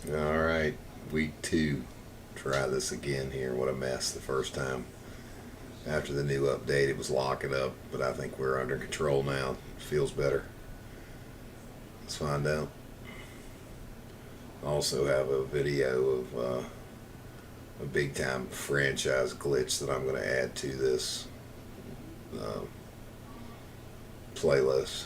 All right, week 2. Try this again here. What a mess the first time. After the new update, it was locking up, but I think we're under control now. Feels better. Let's find out. Also have a video of a big time franchise glitch that I'm going to add to this uh, playlist.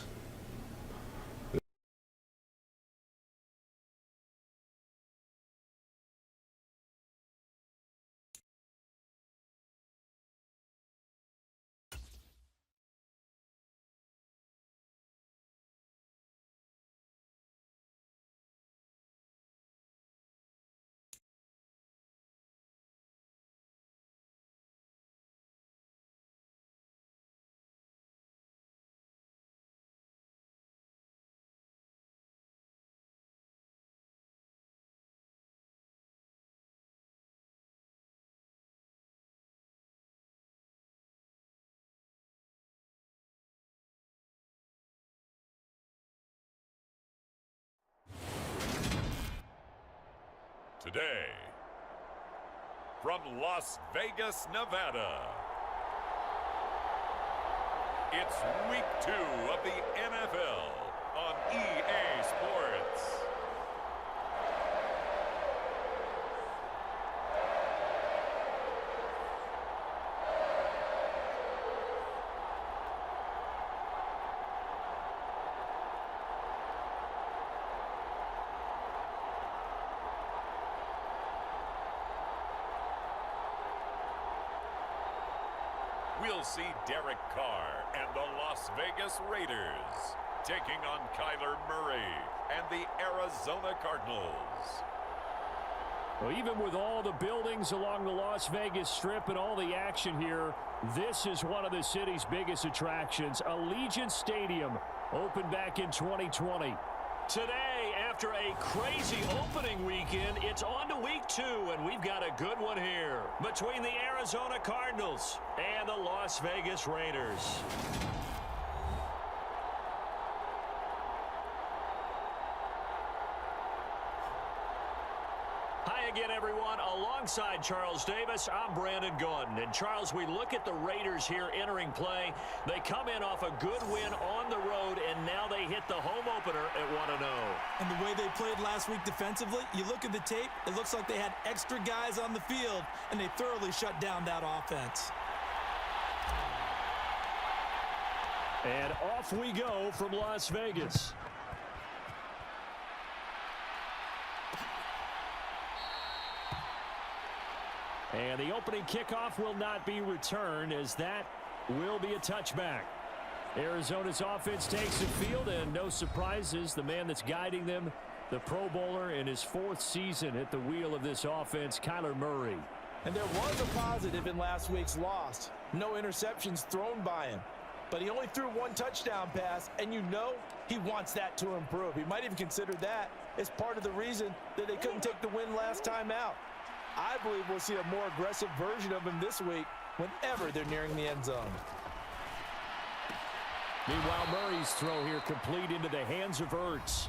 Today, from Las Vegas, Nevada, it's week 2 of the NFL on EA Sports. We'll see Derek Carr and the Las Vegas Raiders taking on Kyler Murray and the Arizona Cardinals. Well, even with all the buildings along the Las Vegas Strip and all the action here, this is one of the city's biggest attractions. Allegiant Stadium opened back in 2020. Today, after a crazy opening weekend, it's on to week 2, and we've got a good one here between the Arizona Cardinals and the Las Vegas Raiders. Hi again, everyone. Alongside Charles Davis, I'm Brandon Gordon. And Charles, we look at the Raiders here entering play. They come in off a good win on the road, and now they hit the home opener at 1-0. And the way they played last week defensively, you look at the tape, it looks like they had extra guys on the field, and they thoroughly shut down that offense. And off we go from Las Vegas. And the opening kickoff will not be returned, as that will be a touchback. Arizona's offense takes the field, and no surprises. The man that's guiding them, the Pro Bowler in his 4th season at the wheel of this offense, Kyler Murray. And there was a positive in last week's loss. No interceptions thrown by him. But he only threw 1 touchdown pass, and you know he wants that to improve. He might even consider that as part of the reason that they couldn't take the win last time out. I believe we'll see a more aggressive version of him this week whenever they're nearing the end zone. Meanwhile, Murray's throw here complete into the hands of Ertz.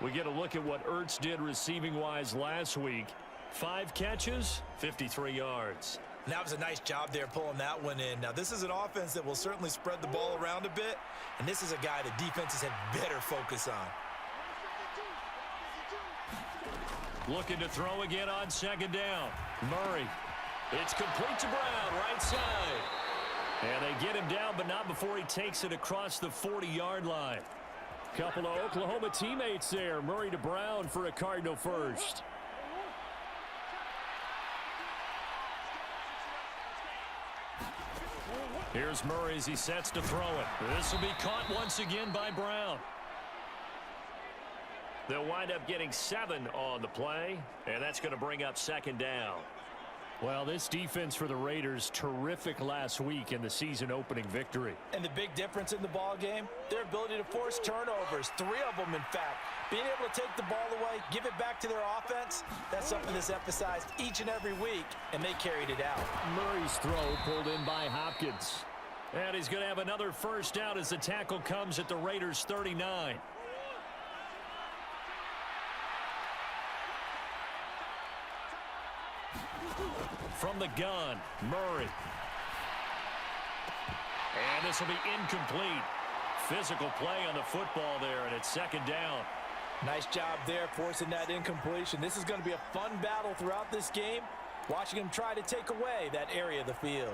We get a look at what Ertz did receiving-wise last week. 5 catches, 53 yards. And that was a nice job there pulling that one in. Now, this is an offense that will certainly spread the ball around a bit, and this is a guy that defenses had better focus on. Looking to throw again on 2nd down. Murray. It's complete to Brown, right side. And they get him down, but not before he takes it across the 40-yard line. Couple of Oklahoma teammates there. Murray to Brown for a Cardinal first. Here's Murray as he sets to throw it. This will be caught once again by Brown. They'll wind up getting 7 on the play, and that's going to bring up 2nd down. Well, this defense for the Raiders, terrific last week in the season-opening victory. And the big difference in the ball game, their ability to force turnovers, 3 of them, in fact. Being able to take the ball away, give it back to their offense, that's something that's emphasized each and every week, and they carried it out. Murray's throw pulled in by Hopkins. And he's going to have another first down as the tackle comes at the Raiders' 39. From the gun, Murray. And this will be incomplete. Physical play on the football there, and it's second down. Nice job there forcing that incompletion. This is going to be a fun battle throughout this game, watching him try to take away that area of the field.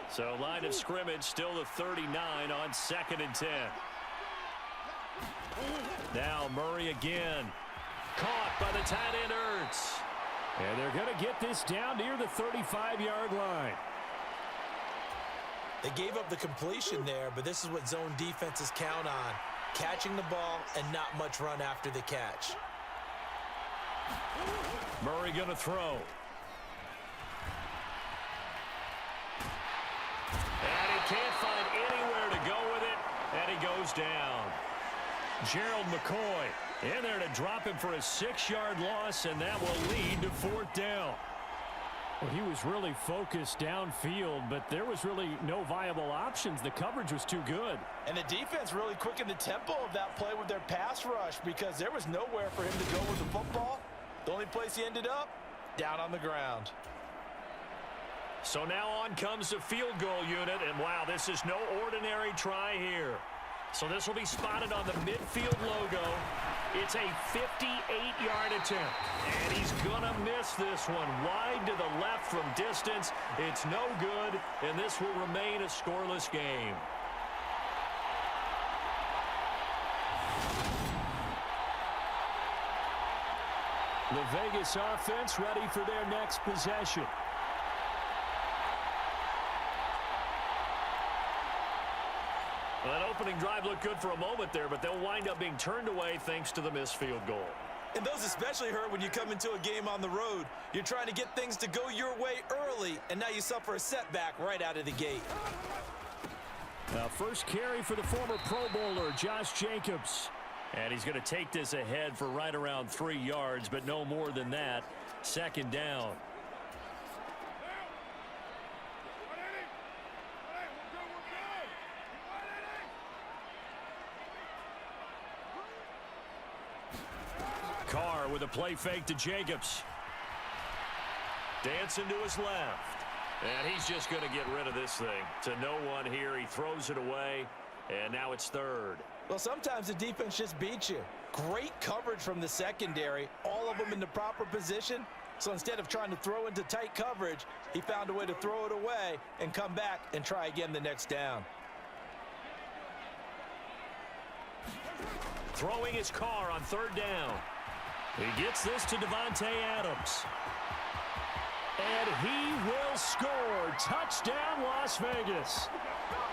So line of scrimmage still the 39 on 2nd and 10. Now Murray again. Caught by the tight end Ertz. And they're going to get this down near the 35-yard line. They gave up the completion there, but this is what zone defenses count on. Catching the ball and not much run after the catch. Murray going to throw. And he can't find anywhere to go with it, and he goes down. Gerald McCoy in there to drop him for a 6-yard loss, and that will lead to 4th down. Well, he was really focused downfield, but there was really no viable options. The coverage was too good. And the defense really quickened the tempo of that play with their pass rush because there was nowhere for him to go with the football. The only place he ended up, down on the ground. So now on comes the field goal unit, and wow, this is no ordinary try here. So this will be spotted on the midfield logo. It's a 58-yard attempt, and he's going to miss this one wide to the left from distance. It's no good, and this will remain a scoreless game. The Vegas offense ready for their next possession. Well, that opening drive looked good for a moment there, but they'll wind up being turned away thanks to the missed field goal. And those especially hurt when you come into a game on the road. You're trying to get things to go your way early, and now you suffer a setback right out of the gate. First carry for the former Pro Bowler, Josh Jacobs. And he's going to take this ahead for right around 3 yards, but no more than that. 2nd down. Carr with a play fake to Jacobs. Dancing to his left. And he's just going to get rid of this thing. To no one here. He throws it away. And now it's 3rd. Well, sometimes the defense just beats you. Great coverage from the secondary. All of them in the proper position. So instead of trying to throw into tight coverage, he found a way to throw it away and come back and try again the next down. Throwing his Carr on 3rd down. He gets this to Davante Adams. And he will score. Touchdown, Las Vegas.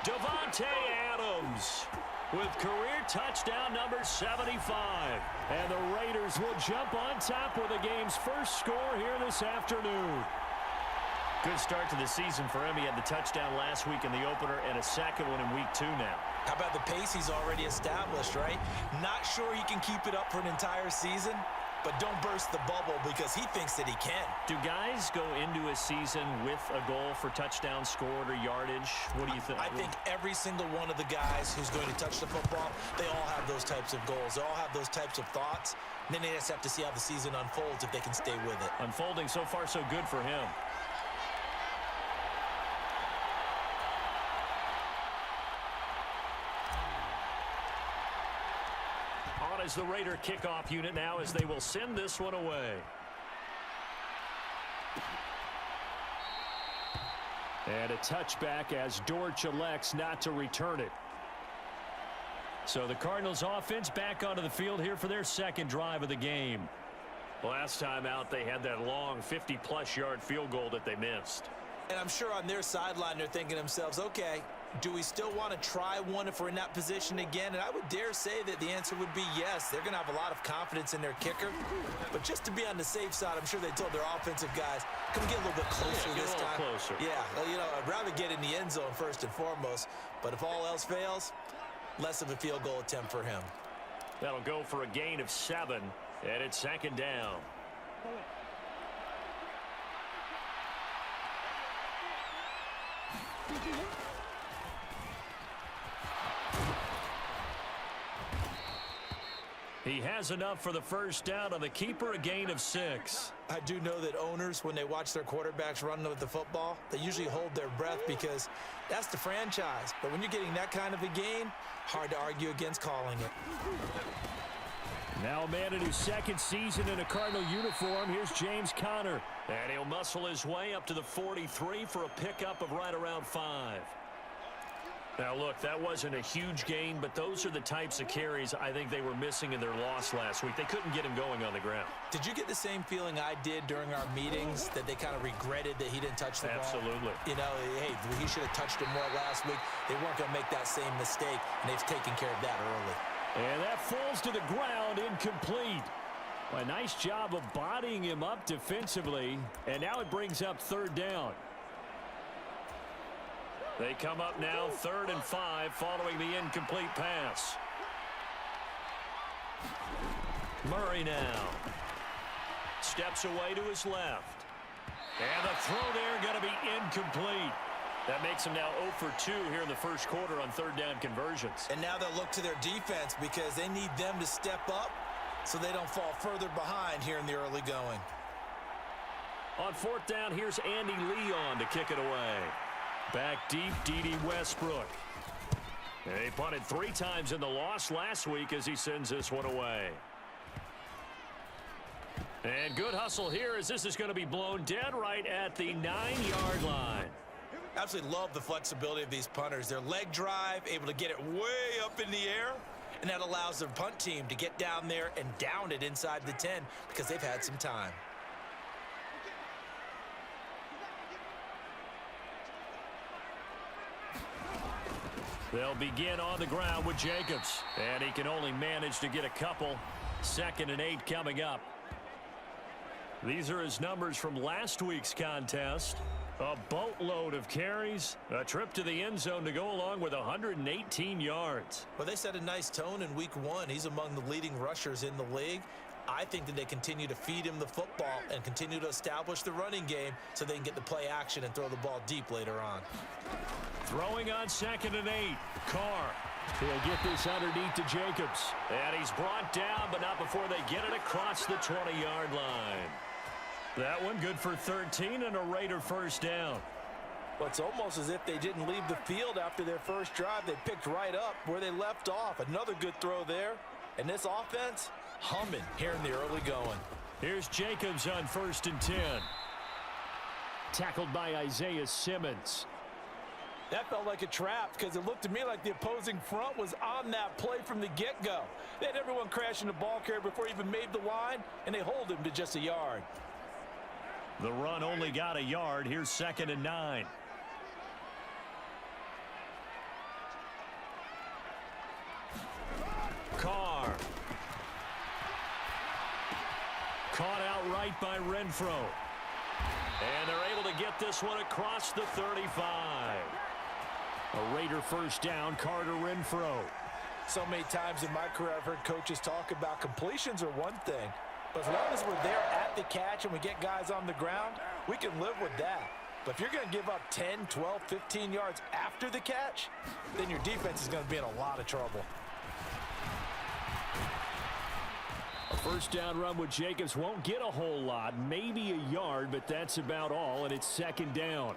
Davante Adams with career touchdown number 75. And the Raiders will jump on top with the game's first score here this afternoon. Good start to the season for him. He had the touchdown last week in the opener and a second one in week 2 now. How about the pace he's already established, right? Not sure he can keep it up for an entire season, but don't burst the bubble because he thinks that he can. Do guys go into a season with a goal for touchdown scored or yardage? What do you think? I think every single one of the guys who's going to touch the football, they all have those types of goals. They all have those types of thoughts. And then they just have to see how the season unfolds if they can stay with it. Unfolding so far so good for him. Is the Raider kickoff unit now as they will send this one away. And a touchback as Dortch elects not to return it. So the Cardinals offense back onto the field here for their 2nd drive of the game. Last time out they had that long 50-plus yard field goal that they missed. And I'm sure on their sideline they're thinking to themselves, okay, do we still want to try one if we're in that position again? And I would dare say that the answer would be yes. They're going to have a lot of confidence in their kicker. But just to be on the safe side, I'm sure they told their offensive guys, come get a little bit closer this time. Closer. Yeah, well, you know, I'd rather get in the end zone first and foremost. But if all else fails, less of a field goal attempt for him. That'll go for a gain of 7, and it's 2nd down. He has enough for the first down on the keeper, a gain of 6. I do know that owners, when they watch their quarterbacks run with the football, they usually hold their breath because that's the franchise. But when you're getting that kind of a gain, hard to argue against calling it. Now a man in his second season in a Cardinal uniform. Here's James Conner. And he'll muscle his way up to the 43 for a pickup of right around 5. Now, look, that wasn't a huge gain, but those are the types of carries I think they were missing in their loss last week. They couldn't get him going on the ground. Did you get the same feeling I did during our meetings, that they kind of regretted that he didn't touch the ball? Absolutely. You know, hey, he should have touched it more last week. They weren't going to make that same mistake, and they've taken care of that early. And that falls to the ground, incomplete. A nice job of bodying him up defensively, and now it brings up 3rd down. They come up now 3rd and 5 following the incomplete pass. Murray now steps away to his left. And the throw there going to be incomplete. That makes them now 0 for 2 here in the first quarter on 3rd down conversions. And now they'll look to their defense because they need them to step up so they don't fall further behind here in the early going. On 4th down, here's Andy Leon to kick it away. Back deep, D.D. Westbrook. He punted 3 times in the loss last week as he sends this one away. And good hustle here as this is going to be blown dead right at the 9-yard line. Absolutely love the flexibility of these punters. Their leg drive, able to get it way up in the air, and that allows their punt team to get down there and down it inside the 10 because they've had some time. They'll begin on the ground with Jacobs, and he can only manage to get a couple. 2nd and 8 coming up. These are his numbers from last week's contest. A boatload of carries, a trip to the end zone to go along with 118 yards. Well, they set a nice tone in week 1. He's among the leading rushers in the league. I think that they continue to feed him the football and continue to establish the running game so they can get the play action and throw the ball deep later on. Throwing on 2nd and 8. Carr. He'll get this underneath to Jacobs. And he's brought down, but not before they get it across the 20-yard line. That one good for 13 and a Raider first down. Well, it's almost as if they didn't leave the field after their first drive. They picked right up where they left off. Another good throw there. And this offense, humming here in the early going. Here's Jacobs on 1st and 10. Tackled by Isaiah Simmons. That felt like a trap because it looked to me like the opposing front was on that play from the get-go. They had everyone crashing the ball carrier before he even made the line, and they hold him to just a yard. The run only got a yard. Here's 2nd and 9. Carr. Caught outright by Renfro. And they're able to get this one across the 35. A Raider first down, Carter Renfro. So many times in my career I've heard coaches talk about completions are one thing, but as long as we're there at the catch and we get guys on the ground, we can live with that. But if you're going to give up 10, 12, 15 yards after the catch, then your defense is going to be in a lot of trouble. A first down run with Jacobs won't get a whole lot, maybe a yard, but that's about all, and it's 2nd down.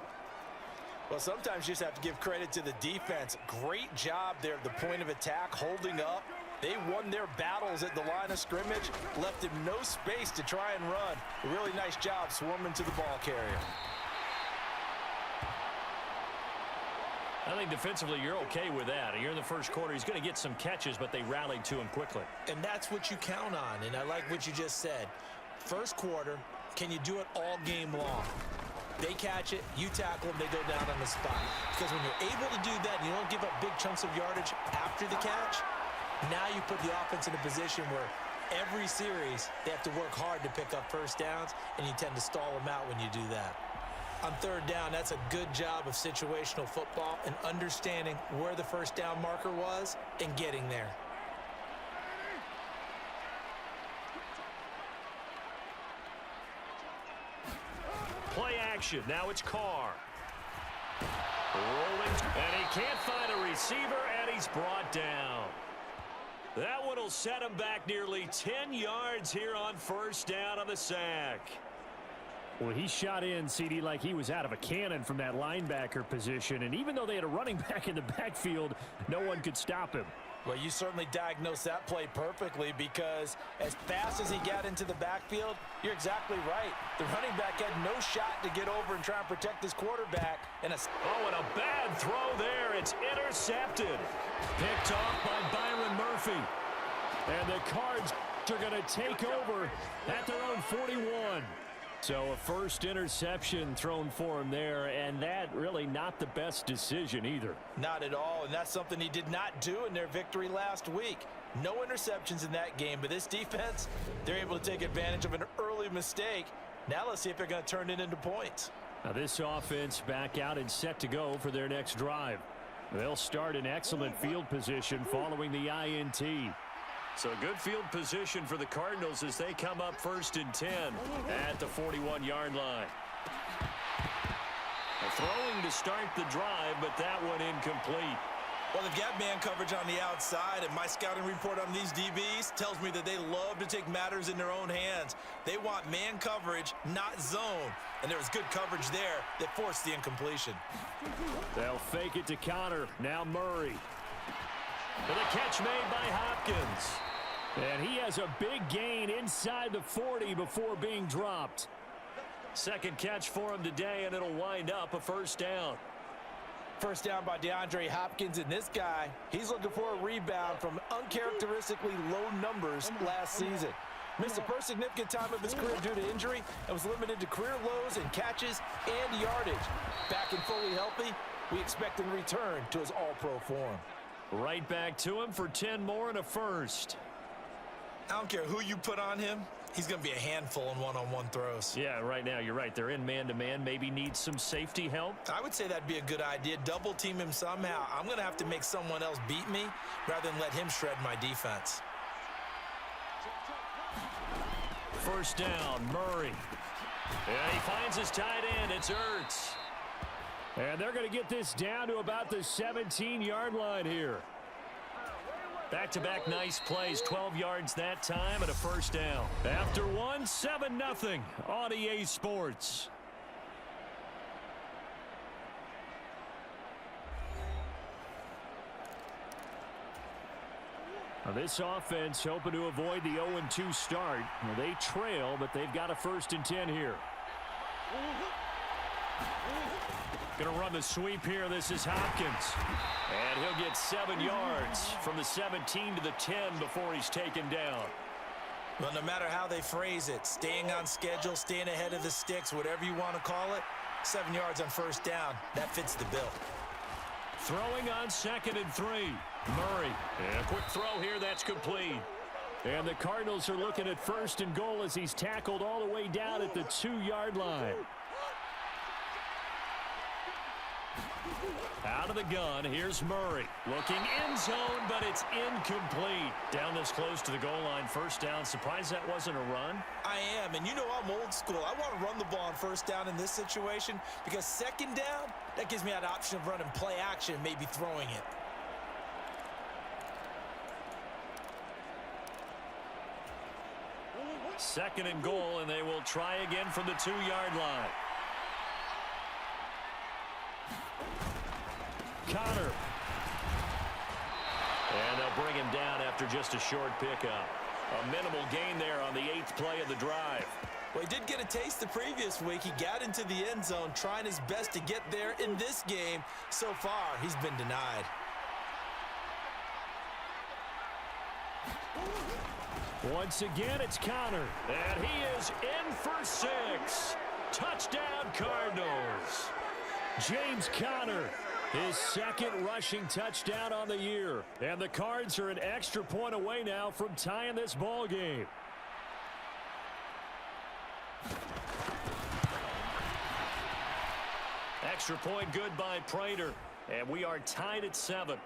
Well, sometimes you just have to give credit to the defense. Great job there at the point of attack, holding up. They won their battles at the line of scrimmage, left him no space to try and run. A really nice job swarming to the ball carrier. I think defensively you're okay with that. You're in the first quarter. He's going to get some catches, but they rallied to him quickly. And that's what you count on, and I like what you just said. First quarter, can you do it all game long? They catch it, you tackle them, they go down on the spot. Because when you're able to do that and you don't give up big chunks of yardage after the catch, now you put the offense in a position where every series they have to work hard to pick up first downs, and you tend to stall them out when you do that. On 3rd down, that's a good job of situational football and understanding where the first down marker was and getting there. Play action. Now it's Carr. Rolling, and he can't find a receiver, and he's brought down. That one will set him back nearly 10 yards here on first down on the sack. Well, he shot in, CD, like he was out of a cannon from that linebacker position. And even though they had a running back in the backfield, no one could stop him. Well, you certainly diagnosed that play perfectly, because as fast as he got into the backfield, you're exactly right. The running back had no shot to get over and try and protect his quarterback. And a bad throw there. It's intercepted. Picked off by Byron Murphy. And the Cards are going to take over at their own 41. So a first interception thrown for him there, and that really not the best decision either. Not at all, and that's something he did not do in their victory last week. No interceptions in that game, but this defense, they're able to take advantage of an early mistake. Now let's see if they're going to turn it into points. Now this offense back out and set to go for their next drive. They'll start in excellent field position following the INT. So good field position for the Cardinals as they come up 1st and 10 at the 41-yard line. Throwing to start the drive, but that one incomplete. Well, they've got man coverage on the outside, and my scouting report on these DBs tells me that they love to take matters in their own hands. They want man coverage, not zone. And there was good coverage there that forced the incompletion. They'll fake it to Connor. Now Murray. With a catch made by Hopkins. And he has a big gain inside the 40 before being dropped. Second catch for him today, and it'll wind up a first down. First down by DeAndre Hopkins, and this guy, he's looking for a rebound from uncharacteristically low numbers last season. Missed the first significant time of his career due to injury and was limited to career lows in catches and yardage. Back and fully healthy, we expect him to return to his all-pro form. Right back to him for 10 more and a first. I don't care who you put on him. He's going to be a handful in one-on-one throws. Yeah, right now, you're right. They're in man-to-man. Maybe need some safety help. I would say that'd be a good idea. Double team him somehow. I'm going to have to make someone else beat me rather than let him shred my defense. First down, Murray. Yeah, he finds his tight end. It's Ertz. And they're going to get this down to about the 17-yard line here. Back-to-back nice plays, 12 yards that time and a first down. After one, 7-0 on EA Sports. Now this offense hoping to avoid the 0-2 start. Well, they trail, but they've got a 1st and 10 here. Going to run the sweep here. This is Hopkins. And he'll get 7 yards from the 17 to the 10 before he's taken down. Well, no matter how they phrase it, staying on schedule, staying ahead of the sticks, whatever you want to call it, 7 yards on first down, that fits the bill. Throwing on 2nd and 3. Murray. And a quick throw here. That's complete. And the Cardinals are looking at 1st and goal as he's tackled all the way down at the 2-yard line. Out of the gun, here's Murray. Looking end zone, but it's incomplete. Down this close to the goal line, first down. Surprised that wasn't a run? I am, and you know I'm old school. I want to run the ball on first down in this situation because 2nd down, that gives me that option of running play action, maybe throwing it. Second and goal, and they will try again from the 2-yard line. Connor. And they'll bring him down after just a short pickup. A minimal gain there on the 8th play of the drive. Well, he did get a taste the previous week. He got into the end zone trying his best to get there in this game. So far, he's been denied. Once again, it's Connor. And he is in for 6. Touchdown, Cardinals. James Conner, his 2nd rushing touchdown on the year. And the Cards are an extra point away now from tying this ball game. Extra point good by Prater. And we are tied at 7.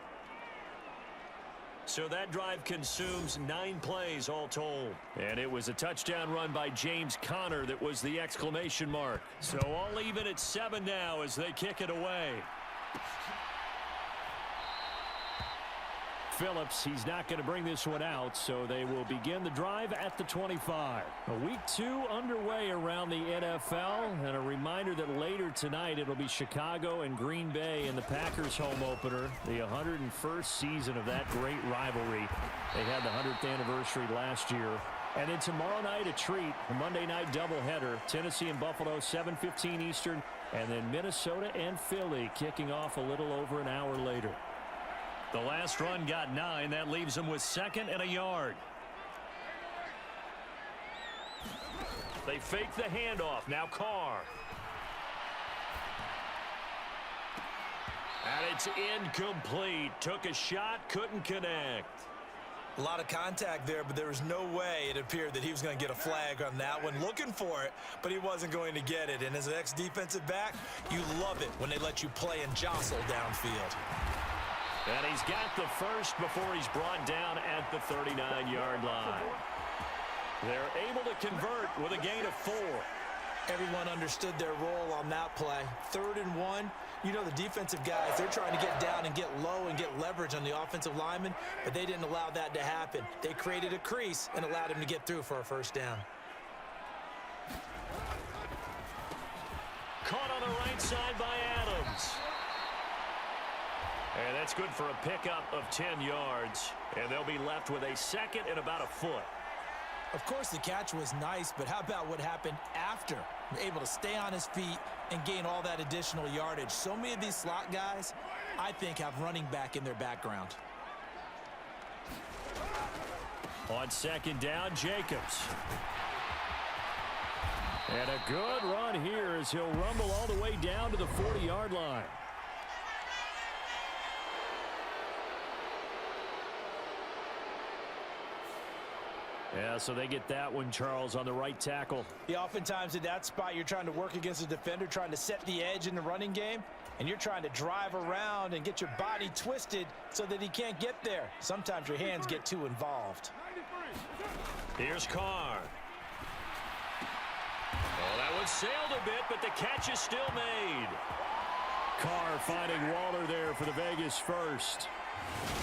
So that drive consumes 9 plays all told. And it was a touchdown run by James Conner that was the exclamation mark. So all even at 7 now as they kick it away. Phillips. He's not going to bring this one out, so they will begin the drive at the 25. Week 2 underway around the NFL, and a reminder that later tonight it'll be Chicago and Green Bay in the Packers home opener, the 101st season of that great rivalry. They had the 100th anniversary last year. And then tomorrow night, a treat, a Monday night doubleheader, Tennessee and Buffalo, 7:15 Eastern, and then Minnesota and Philly kicking off a little over an hour later. The last run got 9. That leaves them with 2nd and a yard. They fake the handoff. Now Carr. And it's incomplete. Took a shot, couldn't connect. A lot of contact there, but there was no way it appeared that he was going to get a flag on that one. Looking for it, but he wasn't going to get it. And as an ex-defensive back, you love it when they let you play and jostle downfield. And he's got the first before he's brought down at the 39-yard line. They're able to convert with a gain of 4. Everyone understood their role on that play. 3rd and 1. You know the defensive guys, they're trying to get down and get low and get leverage on the offensive lineman, but they didn't allow that to happen. They created a crease and allowed him to get through for a first down. Caught on the right side by Adams. And that's good for a pickup of 10 yards. And they'll be left with a 2nd and about a foot. Of course, the catch was nice, but how about what happened after? Able to stay on his feet and gain all that additional yardage. So many of these slot guys, I think, have running back in their background. On 2nd down, Jacobs. And a good run here as he'll rumble all the way down to the 40-yard line. Yeah, so they get that one, Charles, on the right tackle. Yeah, oftentimes in that spot, you're trying to work against a defender, trying to set the edge in the running game, and you're trying to drive around and get your body twisted so that he can't get there. Sometimes your hands get too involved. Here's Carr. Oh, that one sailed a bit, but the catch is still made. Carr finding Waller there for the Vegas first.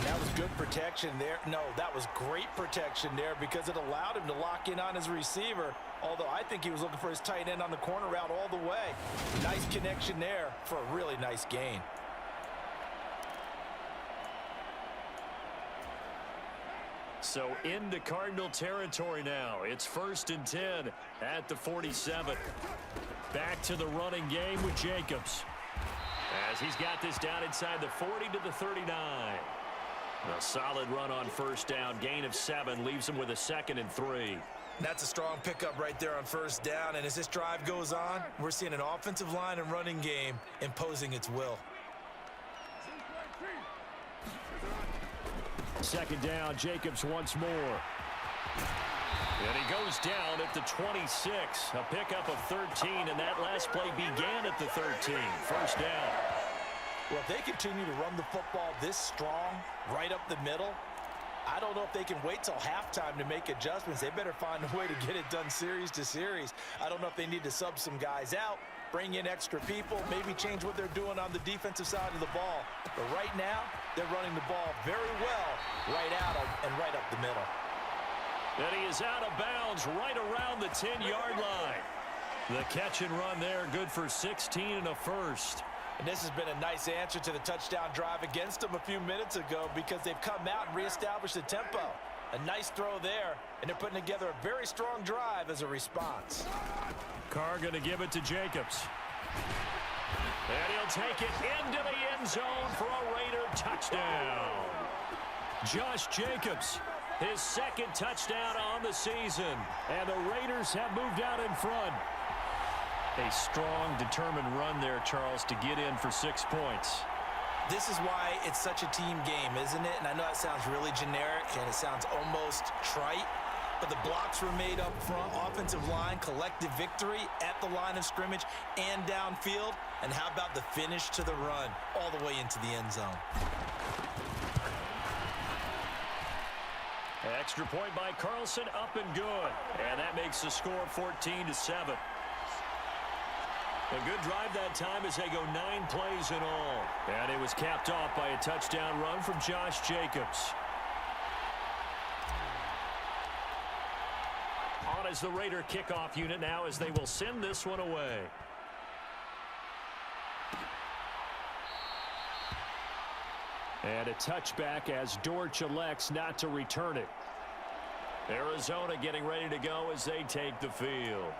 That was good protection there. No, that was great protection there because it allowed him to lock in on his receiver, although I think he was looking for his tight end on the corner route all the way. Nice connection there for a really nice gain. So into Cardinal territory now. It's 1st and 10 at the 47. Back to the running game with Jacobs, as he's got this down inside the 40 to the 39. A solid run on 1st down. Gain of 7 leaves him with a 2nd and 3. That's a strong pickup right there on 1st down. And as this drive goes on, we're seeing an offensive line and running game imposing its will. 2nd down, Jacobs once more. And he goes down at the 26. A pickup of 13, and that last play began at the 13. 1st down. Well, if they continue to run the football this strong, right up the middle, I don't know if they can wait till halftime to make adjustments. They better find a way to get it done series to series. I don't know if they need to sub some guys out, bring in extra people, maybe change what they're doing on the defensive side of the ball. But right now, they're running the ball very well right out and right up the middle. And he is out of bounds right around the 10-yard line. The catch and run there, good for 16 and a first. And this has been a nice answer to the touchdown drive against them a few minutes ago because they've come out and reestablished the tempo. A nice throw there, and they're putting together a very strong drive as a response. Carr going to give it to Jacobs. And he'll take it into the end zone for a Raider touchdown. Josh Jacobs, his 2nd touchdown on the season. And the Raiders have moved out in front. A strong, determined run there, Charles, to get in for 6 points. This is why it's such a team game, isn't it? And I know that sounds really generic and it sounds almost trite, but the blocks were made up front, offensive line, collective victory at the line of scrimmage and downfield. And how about the finish to the run all the way into the end zone? Extra point by Carlson, up and good. And that makes the score 14-7. A good drive that time as they go 9 plays in all. And it was capped off by a touchdown run from Josh Jacobs. as the Raider kickoff unit now as they will send this one away. And a touchback as Dortch elects not to return it. Arizona getting ready to go as they take the field.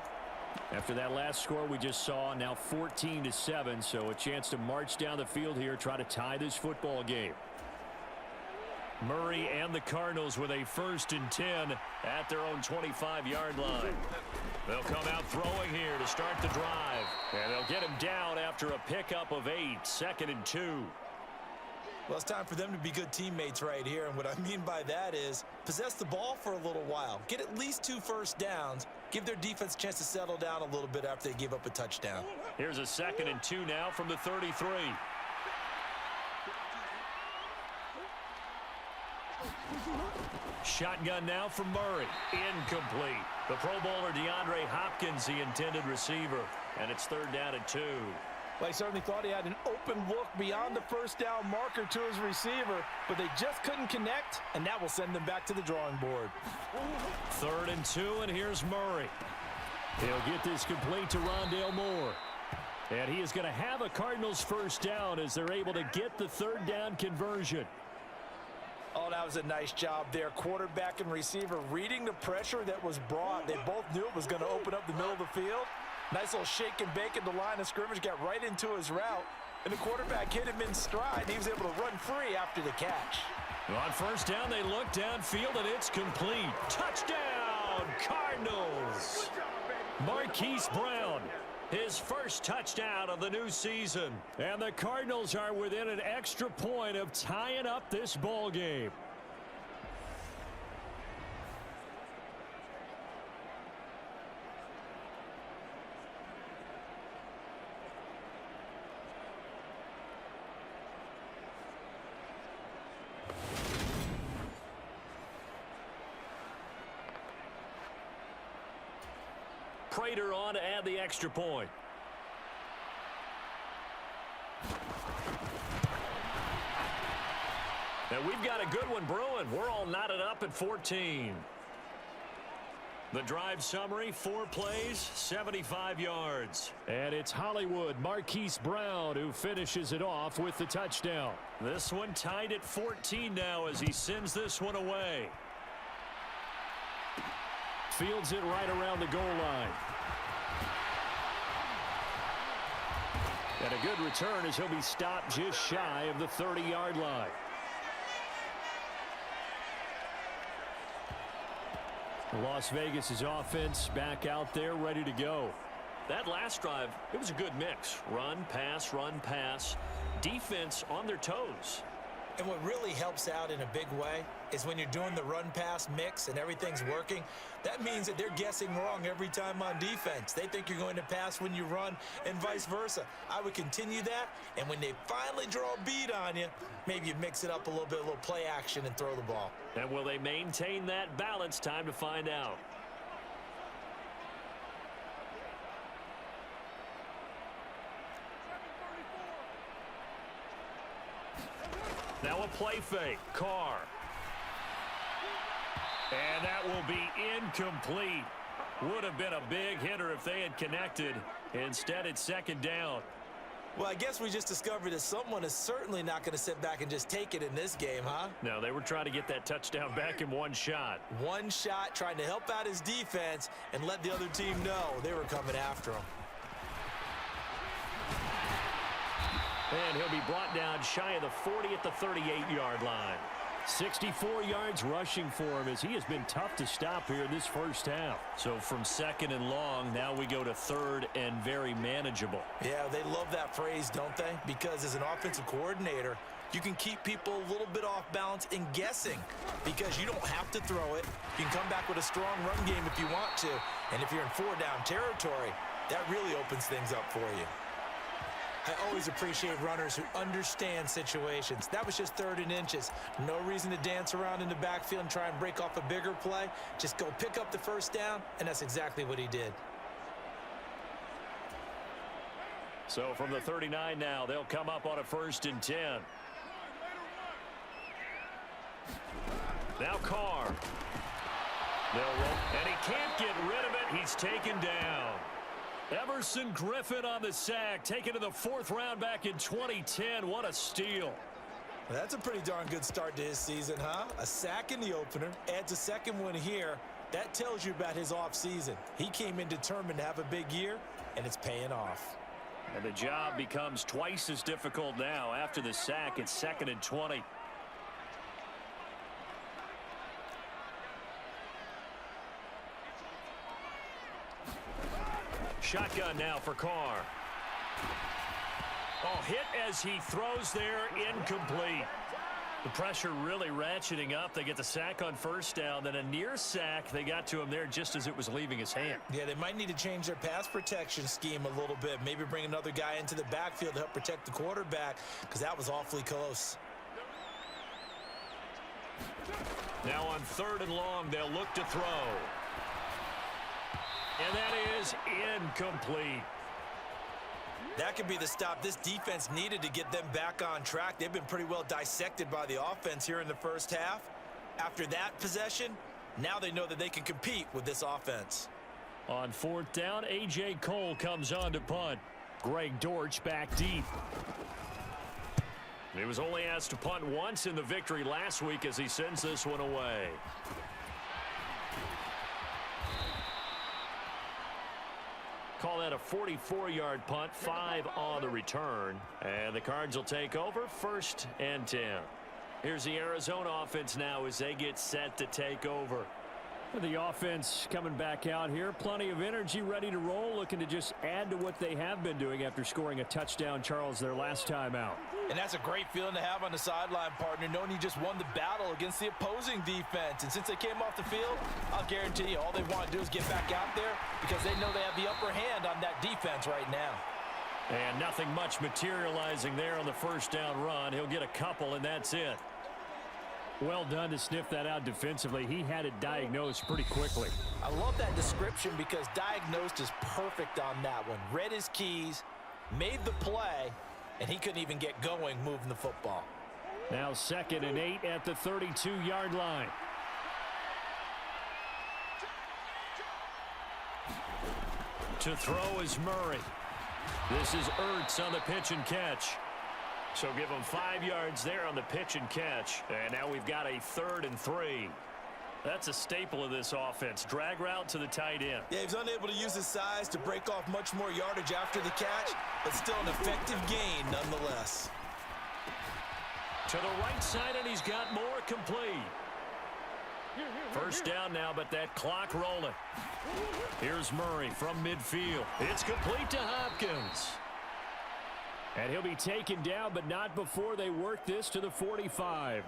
After that last score we just saw, now 14-7, so a chance to march down the field here, try to tie this football game. Murray and the Cardinals with a 1st and 10 at their own 25-yard line. They'll come out throwing here to start the drive, and they'll get him down after a pickup of 8, 2nd and 2. Well, it's time for them to be good teammates right here, and what I mean by that is possess the ball for a little while, get at least 2 first downs, give their defense a chance to settle down a little bit after they give up a touchdown. Here's a 2nd and 2 now from the 33. Shotgun now from Murray. Incomplete. The Pro Bowler DeAndre Hopkins, the intended receiver, and it's 3rd down and 2. Well, he certainly thought he had an open look beyond the first down marker to his receiver, but they just couldn't connect, and that will send them back to the drawing board. 3rd and 2, and here's Murray. He'll get this complete to Rondale Moore. And he is going to have a Cardinals 1st down as they're able to get the 3rd down conversion. Oh, that was a nice job there. Quarterback and receiver reading the pressure that was brought. They both knew it was going to open up the middle of the field. Nice little shake and bake at the line of scrimmage, got right into his route, and the quarterback hit him in stride. He was able to run free after the catch. On 1st down, they look downfield, and it's complete. Touchdown, Cardinals! Marquise Brown, his 1st touchdown of the new season. And the Cardinals are within an extra point of tying up this ball game. Prater on to add the extra point. And we've got a good one brewing. We're all knotted up at 14. The drive summary, 4 plays, 75 yards. And it's Hollywood Marquise Brown who finishes it off with the touchdown. This one tied at 14 now as he sends this one away. Fields it right around the goal line. And a good return as he'll be stopped just shy of the 30-yard line. Las Vegas' offense back out there ready to go. That last drive, it was a good mix. Run, pass. Defense on their toes. And what really helps out in a big way is when you're doing the run-pass mix and everything's working, that means that they're guessing wrong every time on defense. They think you're going to pass when you run and vice versa. I would continue that, and when they finally draw a bead on you, maybe you mix it up a little bit, a little play action and throw the ball. And will they maintain that balance? Time to find out. Now a play fake. Carr. And that will be incomplete. Would have been a big hitter if they had connected. Instead, it's 2nd down. Well, I guess we just discovered that someone is certainly not going to sit back and just take it in this game, huh? No, they were trying to get that touchdown back in one shot. One shot, trying to help out his defense and let the other team know they were coming after him. And he'll be brought down shy of the 40 at the 38-yard line. 64 yards rushing for him as he has been tough to stop here in this first half. So from 2nd and long, now we go to 3rd and very manageable. Yeah, they love that phrase, don't they? Because as an offensive coordinator, you can keep people a little bit off balance and guessing because you don't have to throw it. You can come back with a strong run game if you want to. And if you're in 4-down territory, that really opens things up for you. I always appreciate runners who understand situations. That was just 3rd and inches. No reason to dance around in the backfield and try and break off a bigger play. Just go pick up the 1st down, and that's exactly what he did. So from the 39 now, they'll come up on a 1st and 10. Now Carr. They'll roll, and he can't get rid of it. He's taken down. Everson Griffin on the sack, taken to the 4th round back in 2010. What a steal. That's a pretty darn good start to his season, huh? A sack in the opener, adds a second one here. That tells you about his offseason. He came in determined to have a big year, and it's paying off. And the job becomes twice as difficult now. After the sack, it's 2nd and 20. Shotgun now for Carr. Oh, hit as he throws there, incomplete. The pressure really ratcheting up. They get the sack on 1st down, then a near sack. They got to him there just as it was leaving his hand. Yeah, they might need to change their pass protection scheme a little bit. Maybe bring another guy into the backfield to help protect the quarterback, because that was awfully close. Now on 3rd and long, they'll look to throw. And that is incomplete. That could be the stop this defense needed to get them back on track. They've been pretty well dissected by the offense here in the first half. After that possession, now they know that they can compete with this offense. On 4th down, A.J. Cole comes on to punt. Greg Dortch back deep. He was only asked to punt once in the victory last week as he sends this one away. Call that a 44-yard punt, 5 on the return. And the Cards will take over, 1st and 10. Here's the Arizona offense now as they get set to take over. The offense coming back out here. Plenty of energy, ready to roll, looking to just add to what they have been doing after scoring a touchdown, Charles, their last time out. And that's a great feeling to have on the sideline, partner, knowing you just won the battle against the opposing defense. And since they came off the field, I'll guarantee you all they want to do is get back out there because they know they have the upper hand on that defense right now. And nothing much materializing there on the 1st down run. He'll get a couple, and that's it. Well done to sniff that out defensively. He had it diagnosed pretty quickly. I love that description because diagnosed is perfect on that one. Read his keys, made the play, and he couldn't even get going moving the football. Now 2nd and 8 at the 32-yard line. To throw is Murray. This is Ertz on the pitch and catch. So give him 5 yards there on the pitch and catch. And now we've got a 3rd and 3. That's a staple of this offense. Drag route to the tight end. Yeah, he's unable to use his size to break off much more yardage after the catch, but still an effective gain nonetheless. To the right side, and he's got more complete. 1st down now, but that clock rolling. Here's Murray from midfield. It's complete to Hopkins. And he'll be taken down, but not before they work this to the 45.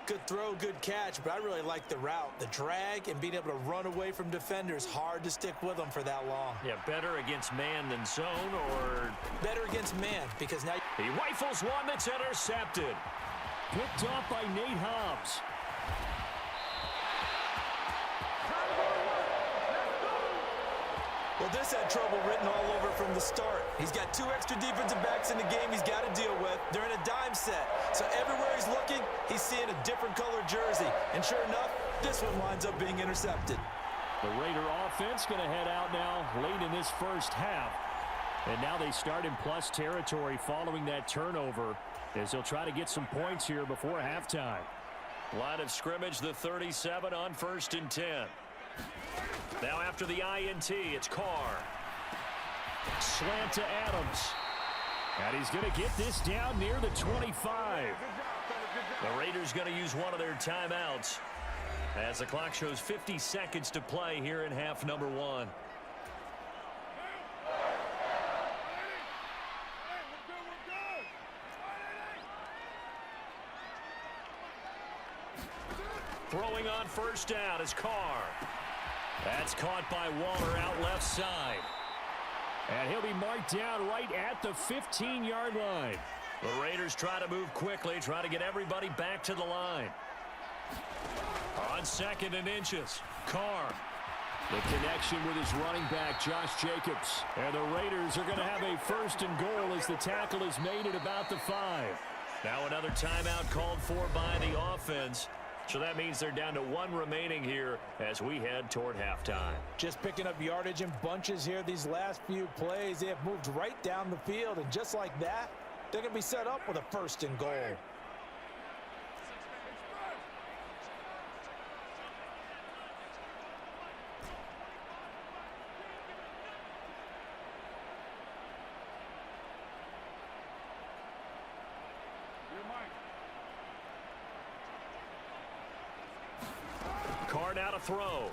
Good throw, good catch, but I really like the route. The drag and being able to run away from defenders, hard to stick with them for that long. Yeah, better against man than zone, or better against man, because now he rifles one that's intercepted. Picked off by Nate Hobbs. Well, this had trouble written all over from the start. He's got 2 extra defensive backs in the game he's got to deal with. They're in a dime set. So everywhere he's looking, he's seeing a different colored jersey. And sure enough, this one winds up being intercepted. The Raider offense going to head out now late in this first half. And now they start in plus territory following that turnover as they'll try to get some points here before halftime. Line of scrimmage, the 37 on 1st and 10. Now after the INT, it's Carr. Slant to Adams. And he's going to get this down near the 25. The Raiders going to use one of their timeouts as the clock shows 50 seconds to play here in half number 1. Throwing on 1st down is Carr. That's caught by Waller out left side. And he'll be marked down right at the 15-yard line. The Raiders try to move quickly, try to get everybody back to the line. On 2nd and inches, Carr. The connection with his running back, Josh Jacobs. And the Raiders are going to have a 1st and goal as the tackle is made at about the 5. Now another timeout called for by the offense. So that means they're down to 1 remaining here as we head toward halftime. Just picking up yardage in bunches here these last few plays. They have moved right down the field, and just like that, they're going to be set up with a 1st and goal. Card out to throw.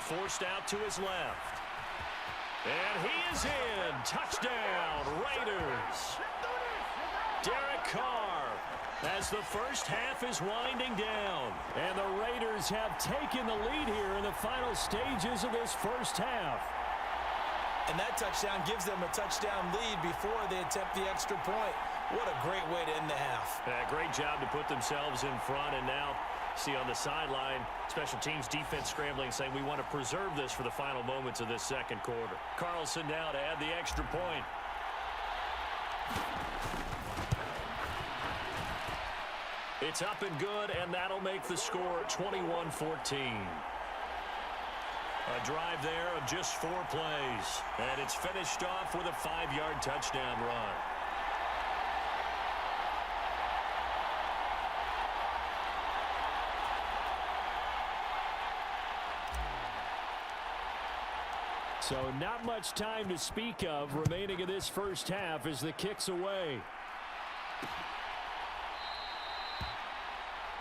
Forced out to his left. And he is in. Touchdown, Raiders. Derek Carr as the first half is winding down. And the Raiders have taken the lead here in the final stages of this first half. And that touchdown gives them a touchdown lead before they attempt the extra point. What a great way to end the half. Great job to put themselves in front, and now see on the sideline, special teams defense scrambling, saying we want to preserve this for the final moments of this second quarter. Carlson now to add the extra point. It's up and good, and that'll make the score 21-14. A drive there of just 4 plays, and it's finished off with a 5-yard touchdown run. So not much time to speak of remaining in this first half as the kick's away.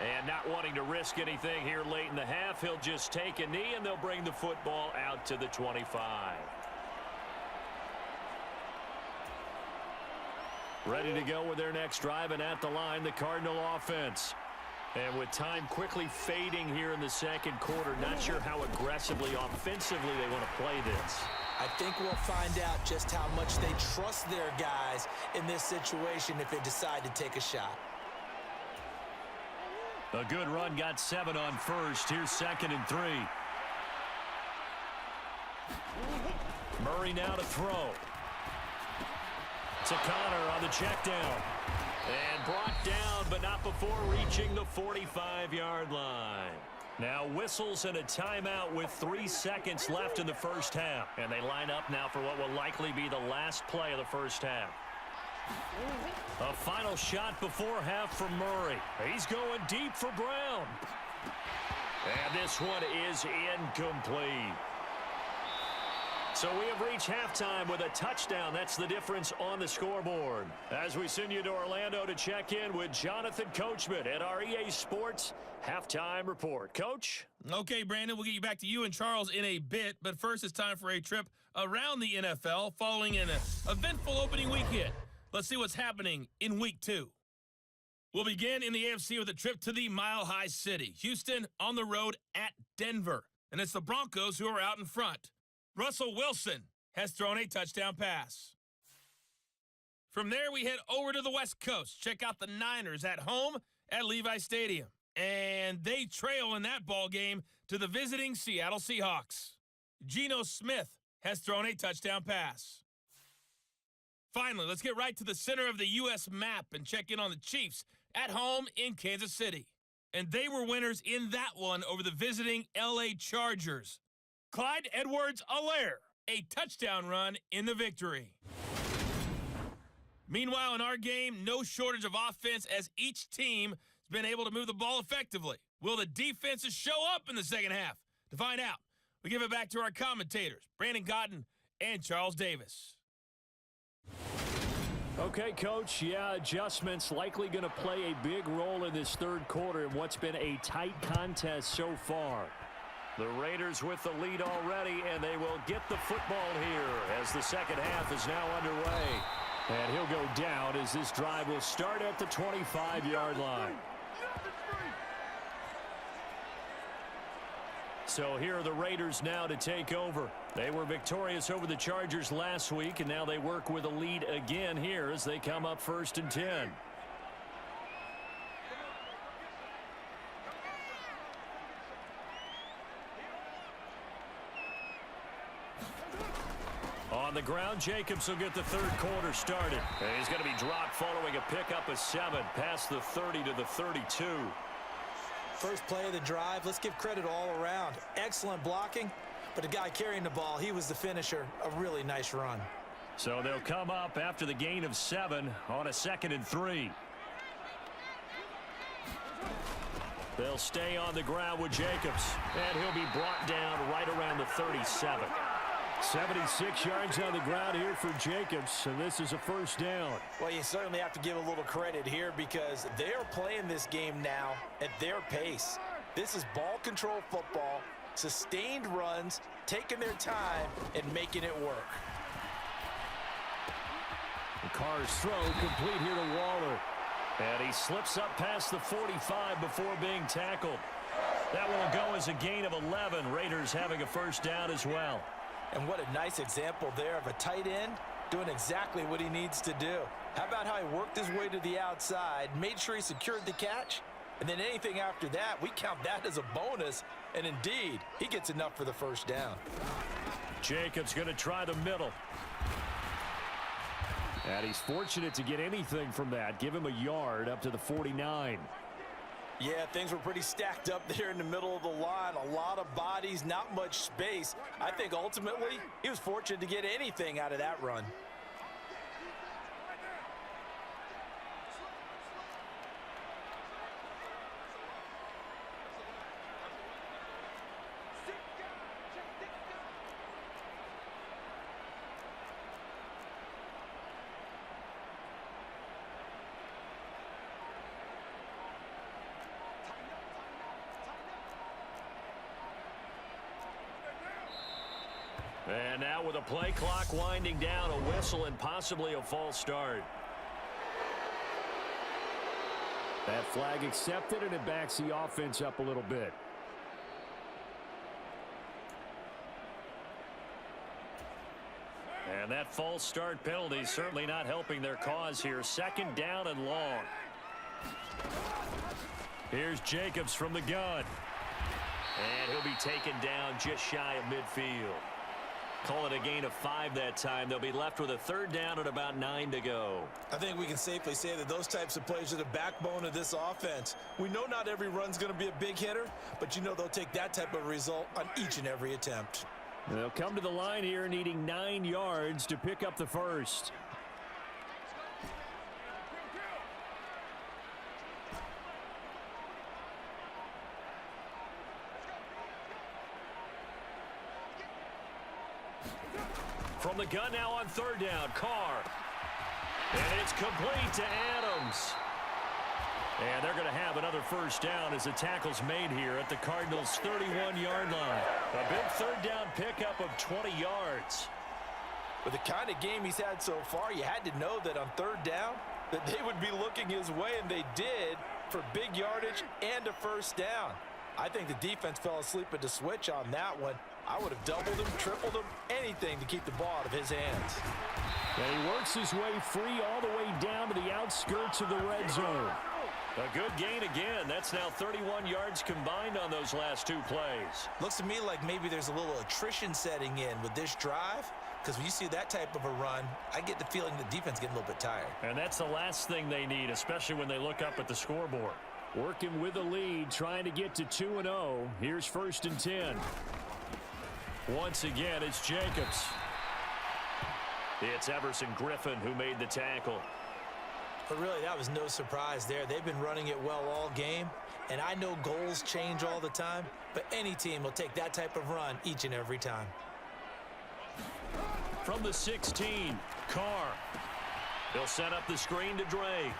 And not wanting to risk anything here late in the half, he'll just take a knee and they'll bring the football out to the 25. Ready to go with their next drive, and at the line, the Cardinal offense. And with time quickly fading here in the second quarter, not sure how aggressively, offensively they want to play this. I think we'll find out just how much they trust their guys in this situation if they decide to take a shot. A good run, got 7 on first. Here's 2nd and 3. Murray now to throw. To Connor on the check down. And brought down, but not before reaching the 45-yard line. Now whistles and a timeout with 3 seconds left in the first half. And they line up now for what will likely be the last play of the first half. A final shot before half from Murray. He's going deep for Brown. And this one is incomplete. So we have reached halftime with a touchdown. That's the difference on the scoreboard. As we send you to Orlando to check in with Jonathan Coachman at our EA Sports Halftime Report. Coach? Okay, Brandon, we'll get you back to you and Charles in a bit. But first, it's time for a trip around the NFL following an eventful opening weekend. Let's see what's happening in Week 2. We'll begin in the AFC with a trip to the Mile High City. Houston on the road at Denver. And it's the Broncos who are out in front. Russell Wilson has thrown a touchdown pass. From there, we head over to the West Coast. Check out the Niners at home at Levi Stadium. And they trail in that ball game to the visiting Seattle Seahawks. Geno Smith has thrown a touchdown pass. Finally, let's get right to the center of the U.S. map and check in on the Chiefs at home in Kansas City. And they were winners in that one over the visiting L.A. Chargers. Clyde Edwards-Helaire, a touchdown run in the victory. Meanwhile, in our game, no shortage of offense as each team has been able to move the ball effectively. Will the defenses show up in the second half? To find out, we give it back to our commentators, Brandon Cotton and Charles Davis. Okay, Coach, adjustments likely going to play a big role in this third quarter in what's been a tight contest so far. The Raiders with the lead already, and they will get the football here as the second half is now underway. And he'll go down as this drive will start at the 25-yard line. So here are the Raiders now to take over. They were victorious over the Chargers last week, and now they work with a lead again here as they come up 1st and 10. On the ground, Jacobs will get the third quarter started. And he's going to be dropped following a pickup of 7 past the 30 to the 32. first play of the drive, let's give credit all around. Excellent blocking, but the guy carrying the ball, he was the finisher. A really nice run. So they'll come up after the gain of 7 on a 2nd and 3. They'll stay on the ground with Jacobs, and he'll be brought down right around the 37. 76 yards on the ground here for Jacobs, and this is a first down. Well, you certainly have to give a little credit here because they are playing this game now at their pace. This is ball control football, sustained runs, taking their time, and making it work. The Carr's throw complete here to Waller. And he slips up past the 45 before being tackled. That will go as a gain of 11. Raiders having a first down as well. And what a nice example there of a tight end doing exactly what he needs to do. How about how he worked his way to the outside, made sure he secured the catch, and then anything after that, we count that as a bonus. And indeed, he gets enough for the first down. Jacobs going to try the middle. And he's fortunate to get anything from that. Give him a yard up to the 49. Yeah, things were pretty stacked up there in the middle of the line. A lot of bodies, not much space. I think ultimately he was fortunate to get anything out of that run. And now with a play clock winding down, a whistle and possibly a false start. That flag accepted, and it backs the offense up a little bit. And that false start penalty certainly not helping their cause here. 2nd down and long. Here's Jacobs from the gun. And he'll be taken down just shy of midfield. Call it a gain of 5 that time. They'll be left with a 3rd down and about 9 to go. I think we can safely say that those types of plays are the backbone of this offense. We know not every run's going to be a big hitter, but you know they'll take that type of result on each and every attempt. They'll come to the line here needing 9 yards to pick up the first. From the gun now on 3rd down, Carr. And it's complete to Adams. And they're going to have another first down as the tackle's made here at the Cardinals' 31-yard line. A big 3rd down pickup of 20 yards. With the kind of game he's had so far, you had to know that on 3rd down that they would be looking his way, and they did for big yardage and a first down. I think the defense fell asleep at the switch on that one. I would have doubled him, tripled him, anything to keep the ball out of his hands. And he works his way free all the way down to the outskirts of the red zone. A good gain again. That's now 31 yards combined on those last 2 plays. Looks to me like maybe there's a little attrition setting in with this drive, because when you see that type of a run, I get the feeling the defense getting a little bit tired. And that's the last thing they need, especially when they look up at the scoreboard. Working with the lead, trying to get to 2-0. Here's 1st and 10. Once again, it's Jacobs. It's Everson Griffin who made the tackle. But really, that was no surprise there. They've been running it well all game. And I know goals change all the time, but any team will take that type of run each and every time. From the 16, Carr. They'll set up the screen to Drake.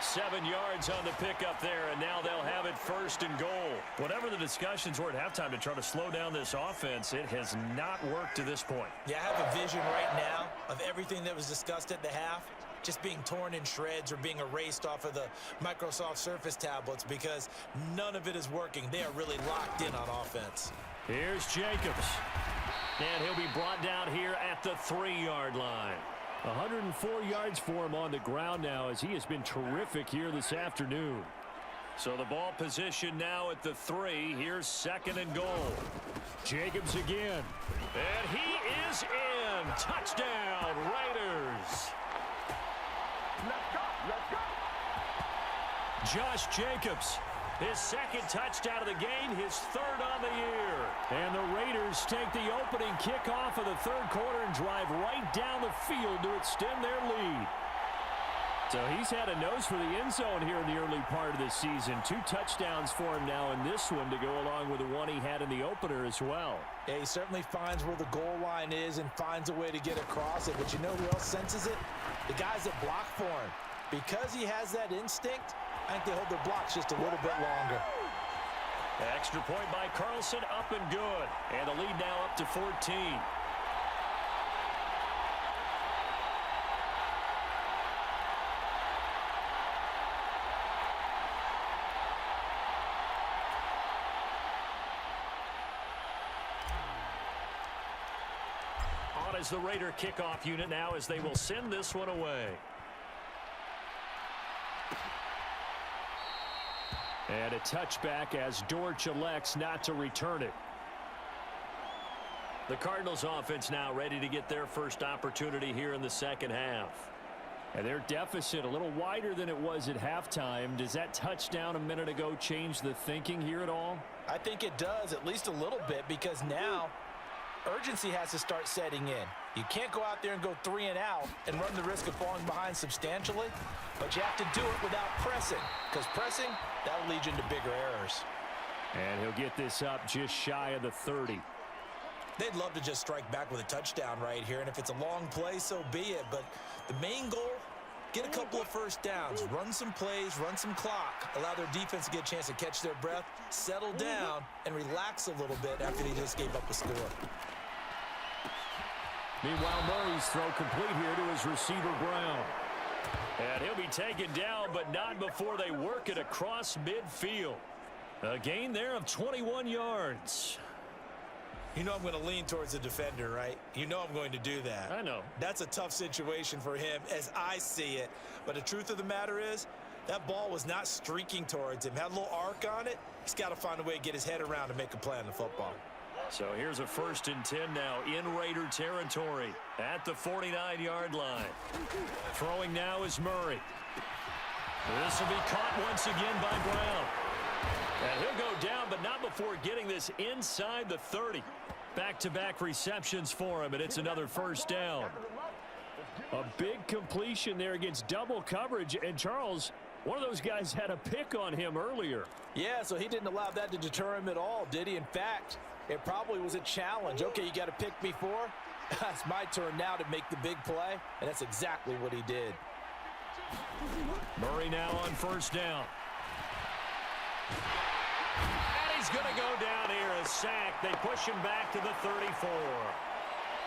7 yards on the pickup there, and now they'll have it 1st and goal. Whatever the discussions were at halftime to try to slow down this offense, it has not worked to this point. Yeah, I have a vision right now of everything that was discussed at the half just being torn in shreds or being erased off of the Microsoft Surface tablets because none of it is working. They are really locked in on offense. Here's Jacobs. And he'll be brought down here at the 3-yard line. 104 yards for him on the ground now as he has been terrific here this afternoon. So the ball position now at the 3. Here's 2nd and goal. Jacobs again. And he is in. Touchdown, Raiders. Let's go. Let's go. Josh Jacobs, his second touchdown of the game, his third on the year. And the Raiders take the opening kickoff of the third quarter and drive right down the field to extend their lead. So he's had a nose for the end zone here in the early part of the season. 2 touchdowns for him now in this one to go along with the one he had in the opener as well. Yeah, he certainly finds where the goal line is and finds a way to get across it. But you know who else senses it? The guys that block for him. Because he has that instinct, I think they hold their blocks just a little bit longer. Extra point by Carlson, up and good. And the lead now up to 14. On as the Raider kickoff unit now as they will send this one away. And a touchback as Dortch elects not to return it. The Cardinals offense now ready to get their first opportunity here in the second half. And their deficit a little wider than it was at halftime. Does that touchdown a minute ago change the thinking here at all? I think it does, at least a little bit, because now urgency has to start setting in. You can't go out there and go 3 and out and run the risk of falling behind substantially, but you have to do it without pressing, because pressing, that'll lead you into bigger errors. And he'll get this up just shy of the 30. They'd love to just strike back with a touchdown right here, and if it's a long play, so be it. But the main goal, get a couple of first downs, run some plays, run some clock, allow their defense to get a chance to catch their breath, settle down, and relax a little bit after they just gave up a score. Meanwhile, Murray's throw complete here to his receiver, Brown. And he'll be taken down, but not before they work it across midfield. A gain there of 21 yards. You know I'm going to lean towards the defender, right? You know I'm going to do that. I know. That's a tough situation for him as I see it. But the truth of the matter is, that ball was not streaking towards him. Had a little arc on it. He's got to find a way to get his head around to make a play on the football. So here's a 1st and 10 now in Raider territory at the 49-yard line. Throwing now is Murray. This will be caught once again by Brown. And he'll go down, but not before getting this inside the 30. Back-to-back receptions for him, and it's another 1st down. A big completion there against double coverage, and Charles, one of those guys had a pick on him earlier. Yeah, so he didn't allow that to deter him at all, did he? In fact, it probably was a challenge. Okay, you got a pick before. It's my turn now to make the big play, and that's exactly what he did. Murray now on 1st down. And he's going to go down here, a sack. They push him back to the 34.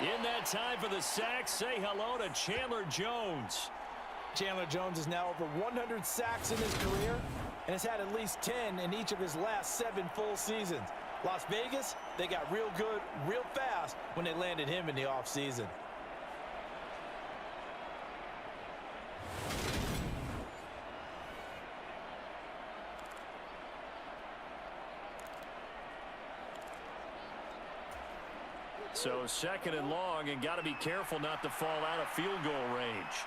In that time for the sack, say hello to Chandler Jones. Chandler Jones is now over 100 sacks in his career and has had at least 10 in each of his last 7 full seasons. Las Vegas, they got real good, real fast when they landed him in the offseason. So 2nd and long, and got to be careful not to fall out of field goal range.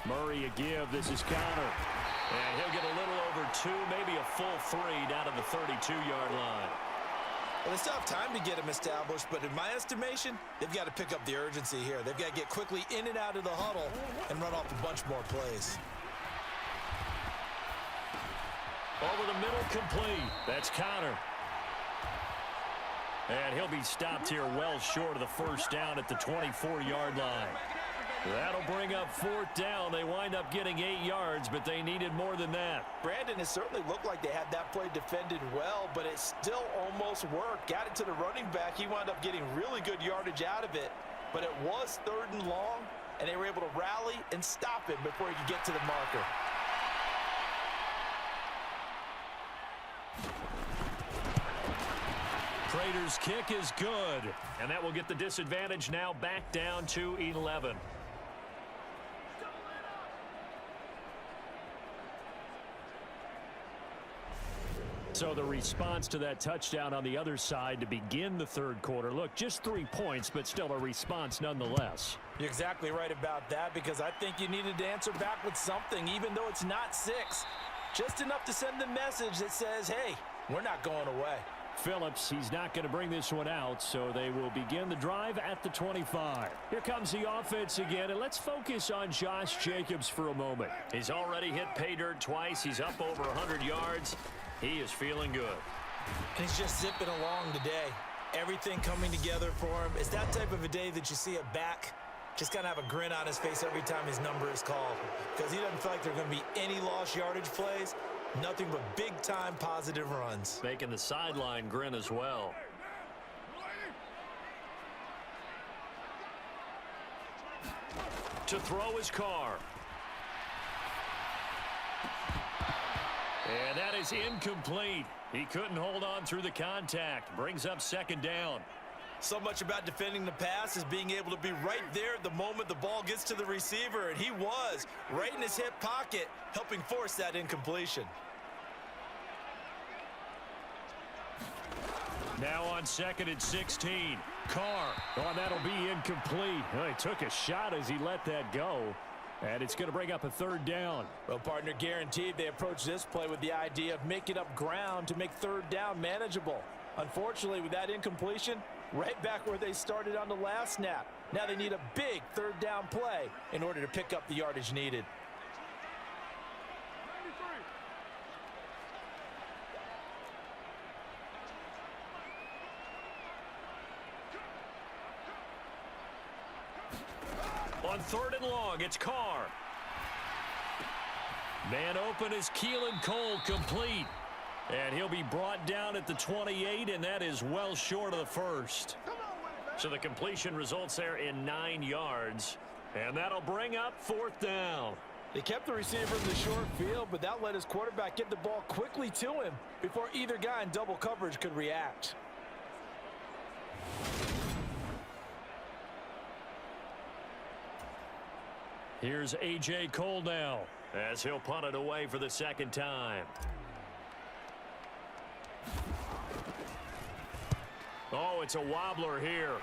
Murray a give. This is counter. And he'll get a little over 2, maybe a full 3 down to the 32-yard line. Well, they still have time to get him established, but in my estimation, they've got to pick up the urgency here. They've got to get quickly in and out of the huddle and run off a bunch more plays. Over the middle, complete. That's counter. And he'll be stopped here well short of the 1st down at the 24-yard line. That'll bring up 4th down. They wind up getting 8 yards, but they needed more than that. Brandon, it certainly looked like they had that play defended well, but it still almost worked. Got it to the running back. He wound up getting really good yardage out of it, but it was 3rd and long, and they were able to rally and stop him before he could get to the marker. Prater's kick is good, and that will get the disadvantage now back down to 11. So the response to that touchdown on the other side to begin the third quarter. Look, just 3 points, but still a response nonetheless. You're exactly right about that, because I think you needed to answer back with something, even though it's not 6. Just enough to send the message that says, hey, we're not going away. Phillips, he's not going to bring this one out, so they will begin the drive at the 25. Here comes the offense again, and let's focus on Josh Jacobs for a moment. He's already hit pay dirt twice. He's up over 100 yards. He is feeling good. And he's just zipping along today. Everything coming together for him. It's that type of a day that you see a back just kind of have a grin on his face every time his number is called, because he doesn't feel like there are going to be any lost yardage plays. Nothing but big-time positive runs. Making the sideline grin as well. To throw his car. And that is incomplete. He couldn't hold on through the contact. Brings up second down. So much about defending the pass is being able to be right there the moment the ball gets to the receiver, and he was right in his hip pocket, helping force that incompletion. Now on 2nd and 16. Carr. Oh, that'll be incomplete. Well, he took a shot as he let that go. And it's going to bring up a third down. Well, partner, guaranteed they approach this play with the idea of making up ground to make third down manageable. Unfortunately, with that incompletion, right back where they started on the last snap. Now they need a big third down play in order to pick up the yardage needed. On 3rd and long, it's Carr. Man open is Keelan Cole, complete. And he'll be brought down at the 28, and that is well short of the first. So the completion results there in 9 yards. And that'll bring up 4th down. They kept the receiver in the short field, but that let his quarterback get the ball quickly to him before either guy in double coverage could react. Here's A.J. Cole now as he'll punt it away for the second time. Oh, it's a wobbler here.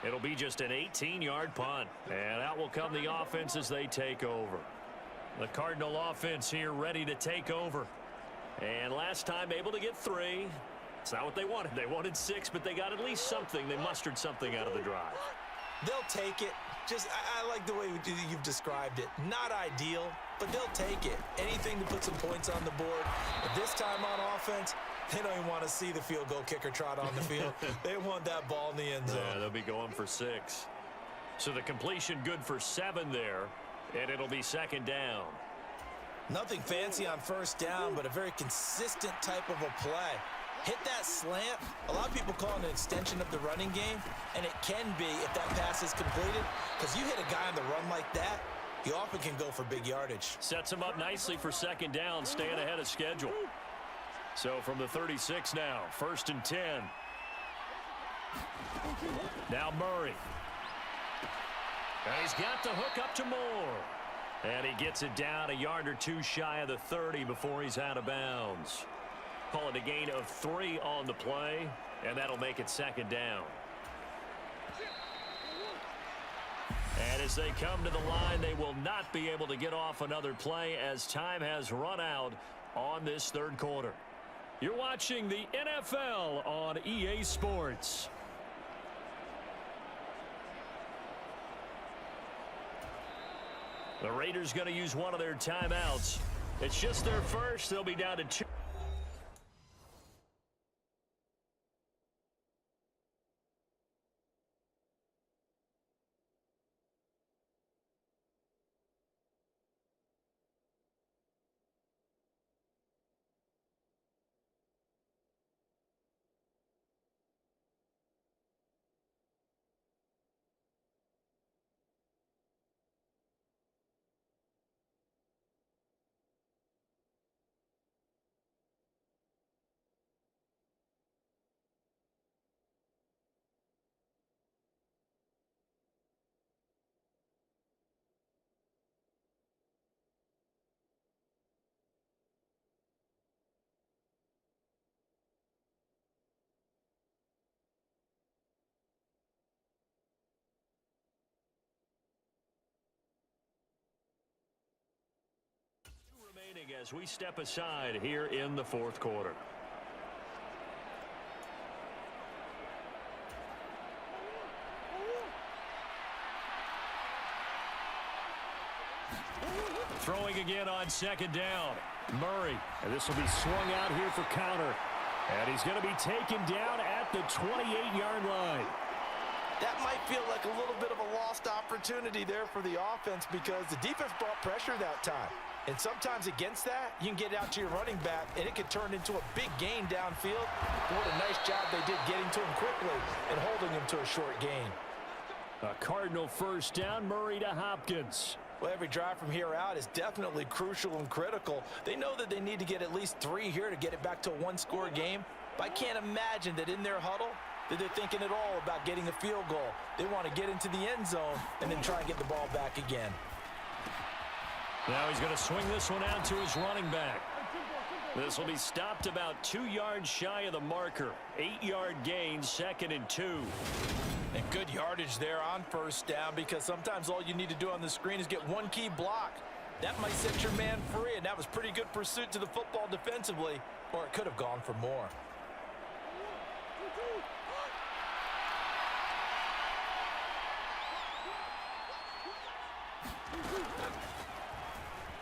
It'll be just an 18-yard punt. And out will come the offense as they take over. The Cardinal offense here ready to take over. And last time able to get 3. It's not what they wanted. They wanted 6, but they got at least something. They mustered something out of the drive. They'll take it. I like the way you've described it. Not ideal, but they'll take it. Anything to put some points on the board. But this time on offense, they don't even want to see the field goal kicker trot on the field. They want that ball in the end zone. Yeah, they'll be going for 6. So the completion good for 7 there, and it'll be second down. Nothing fancy on first down, but a very consistent type of a play. Hit that slant. A lot of people call it an extension of the running game, and it can be if that pass is completed, because you hit a guy on the run like that, you often can go for big yardage. Sets him up nicely for second down, staying ahead of schedule. So from the 36 now, 1st and 10. Now Murray. And he's got the hook up to Moore. And he gets it down a yard or 2 shy of the 30 before he's out of bounds. Call it a gain of 3 on the play, and that'll make it second down. And as they come to the line, they will not be able to get off another play as time has run out on this third quarter. You're watching the NFL on EA Sports. The Raiders going to use one of their timeouts. It's just their first. They'll be down to 2. remaining as we step aside here in the fourth quarter. Throwing again on second down. Murray. And this will be swung out here for counter. And he's going to be taken down at the 28-yard line. That might feel like a little bit of a lost opportunity there for the offense because the defense brought pressure that time. And sometimes against that, you can get it out to your running back, and it could turn into a big gain downfield. But what a nice job they did getting to him quickly and holding him to a short gain. A Cardinal first down, Murray to Hopkins. Well, every drive from here out is definitely crucial and critical. They know that they need to get at least 3 here to get it back to a one-score game. But I can't imagine that in their huddle that they're thinking at all about getting a field goal. They want to get into the end zone and then try and get the ball back again. Now he's going to swing this one out to his running back. This will be stopped about 2 yards shy of the marker. 8-yard gain, 2nd and 2. And good yardage there on first down because sometimes all you need to do on the screen is get one key block. That might set your man free, and that was pretty good pursuit to the football defensively, or it could have gone for more.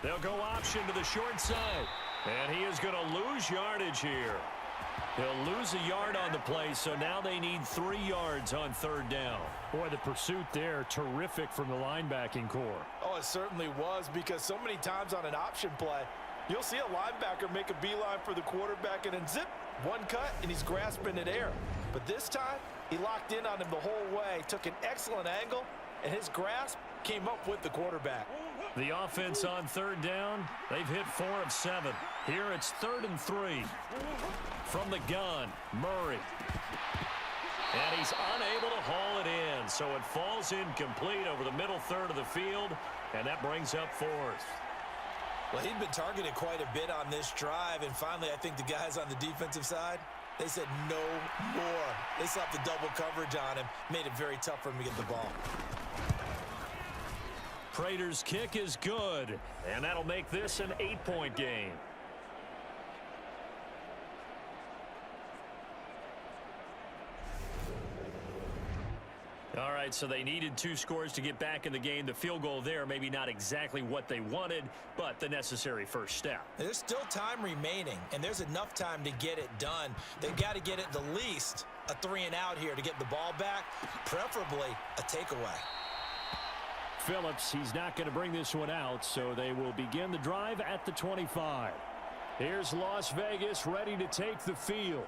They'll go option to the short side, and he is going to lose yardage here. He'll lose a yard on the play, so now they need 3 yards on third down. Boy, the pursuit there, terrific from the linebacking core. Oh, it certainly was because so many times on an option play, you'll see a linebacker make a beeline for the quarterback and then zip, one cut, and he's grasping at air. But this time, he locked in on him the whole way, took an excellent angle, and his grasp came up with the quarterback. The offense on third down, they've hit 4 of 7. Here it's 3rd and 3. From the gun, Murray. And he's unable to haul it in, so it falls incomplete over the middle third of the field, and that brings up 4th. Well, he'd been targeted quite a bit on this drive, and finally I think the guys on the defensive side, they said no more. They slapped the double coverage on him, made it very tough for him to get the ball. Prater's kick is good, and that'll make this an 8-point game. All right, so they needed 2 scores to get back in the game. The field goal there, maybe not exactly what they wanted, but the necessary first step. There's still time remaining, and there's enough time to get it done. They've got to get it the least a 3-and-out here to get the ball back, preferably a takeaway. Phillips, he's not going to bring this one out, so they will begin the drive at the 25. Here's Las Vegas ready to take the field.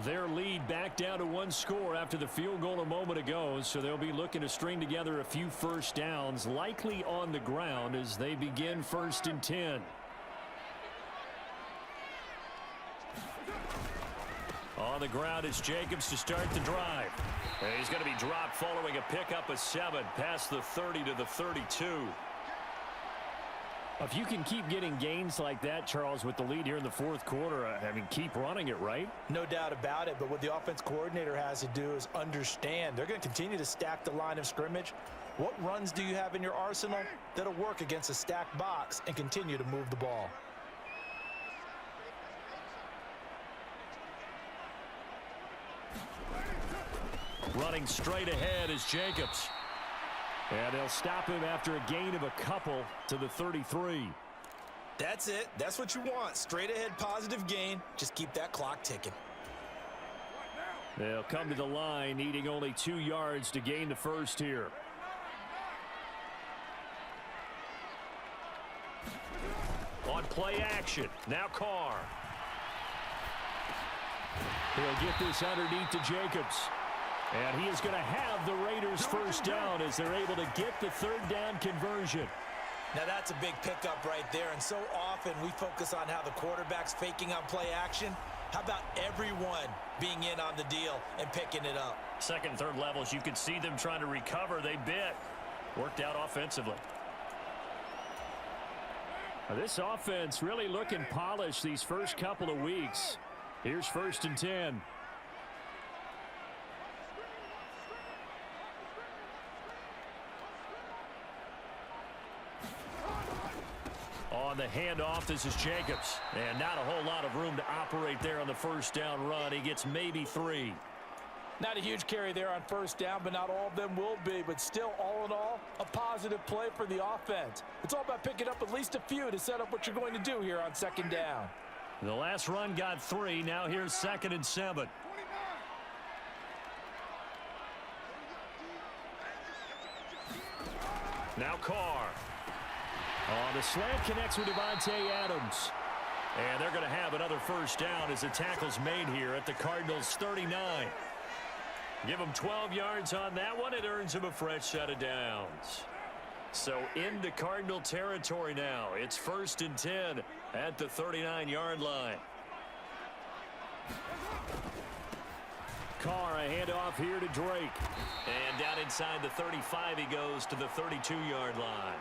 Their lead back down to 1 score after the field goal a moment ago, so they'll be looking to string together a few first downs, likely on the ground as they begin 1st and 10. On the ground is Jacobs to start the drive. And he's going to be dropped following a pickup of 7 past the 30 to the 32. If you can keep getting gains like that, Charles, with the lead here in the 4th quarter, I mean, keep running it, right? No doubt about it, but what the offense coordinator has to do is understand they're going to continue to stack the line of scrimmage. What runs do you have in your arsenal that'll work against a stacked box and continue to move the ball? Running straight ahead is Jacobs. And they'll stop him after a gain of a couple to the 33. That's it. That's what you want. Straight ahead positive gain. Just keep that clock ticking. They'll come to the line needing only 2 yards to gain the first here. On play action. Now Carr. He'll get this underneath to Jacobs. And he is going to have the Raiders first down as they're able to get the 3rd down conversion. Now that's a big pickup right there, and so often we focus on how the quarterback's faking on play action. How about everyone being in on the deal and picking it up? 2nd and 3rd levels, you could see them trying to recover. They bit. Worked out offensively. Now, this offense really looking polished these first couple of weeks. Here's 1st and 10. on the handoff, this is Jacobs. And not a whole lot of room to operate there on the first down run. He gets maybe 3. Not a huge carry there on first down, but not all of them will be. But still, all in all, a positive play for the offense. It's all about picking up at least a few to set up what you're going to do here on second down. The last run got 3. Now here's 2nd and 7. Now Carr. The slant connects with Devontae Adams. And they're going to have another first down as the tackle's made here at the Cardinals' 39. Give them 12 yards on that one. It earns them a fresh set of downs. So into Cardinal territory now. It's 1st and 10 at the 39-yard line. Carr, a handoff here to Drake. And down inside the 35 he goes to the 32-yard line.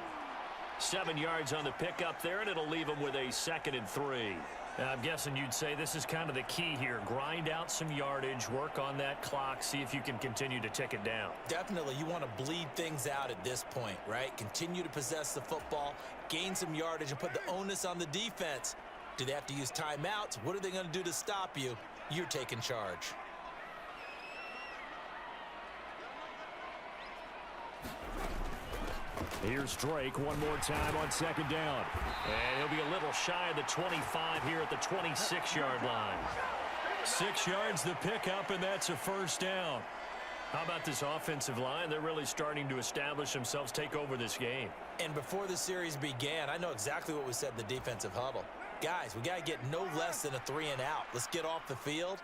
7 yards on the pickup there, and it'll leave him with a 2nd and 3. I'm guessing you'd say this is kind of the key here. Grind out some yardage, work on that clock, see if you can continue to tick it down. Definitely, you want to bleed things out at this point, right? Continue to possess the football, gain some yardage, and put the onus on the defense. Do they have to use timeouts? What are they going to do to stop you? You're taking charge. Here's Drake one more time on 2nd down. And he'll be a little shy of the 25 here at the 26-yard line. 6 yards the pickup, and that's a first down. How about this offensive line? They're really starting to establish themselves, take over this game. And before the series began, I know exactly what we said in the defensive huddle. Guys, we got to get no less than a 3 and out. Let's get off the field.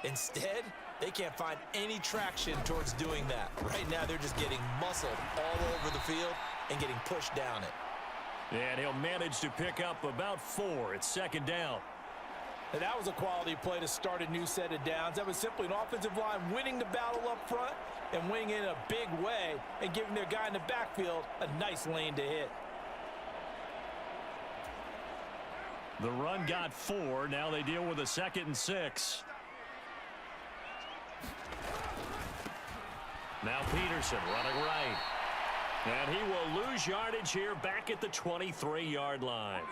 Instead, they can't find any traction towards doing that. Right now, they're just getting muscled all over the field and getting pushed down it. And he'll manage to pick up about 4. It's 2nd down. And that was a quality play to start a new set of downs. That was simply an offensive line winning the battle up front and winning in a big way and giving their guy in the backfield a nice lane to hit. The run got 4. Now they deal with a 2nd and 6. Now Peterson running right. And he will lose yardage here back at the 23-yard line.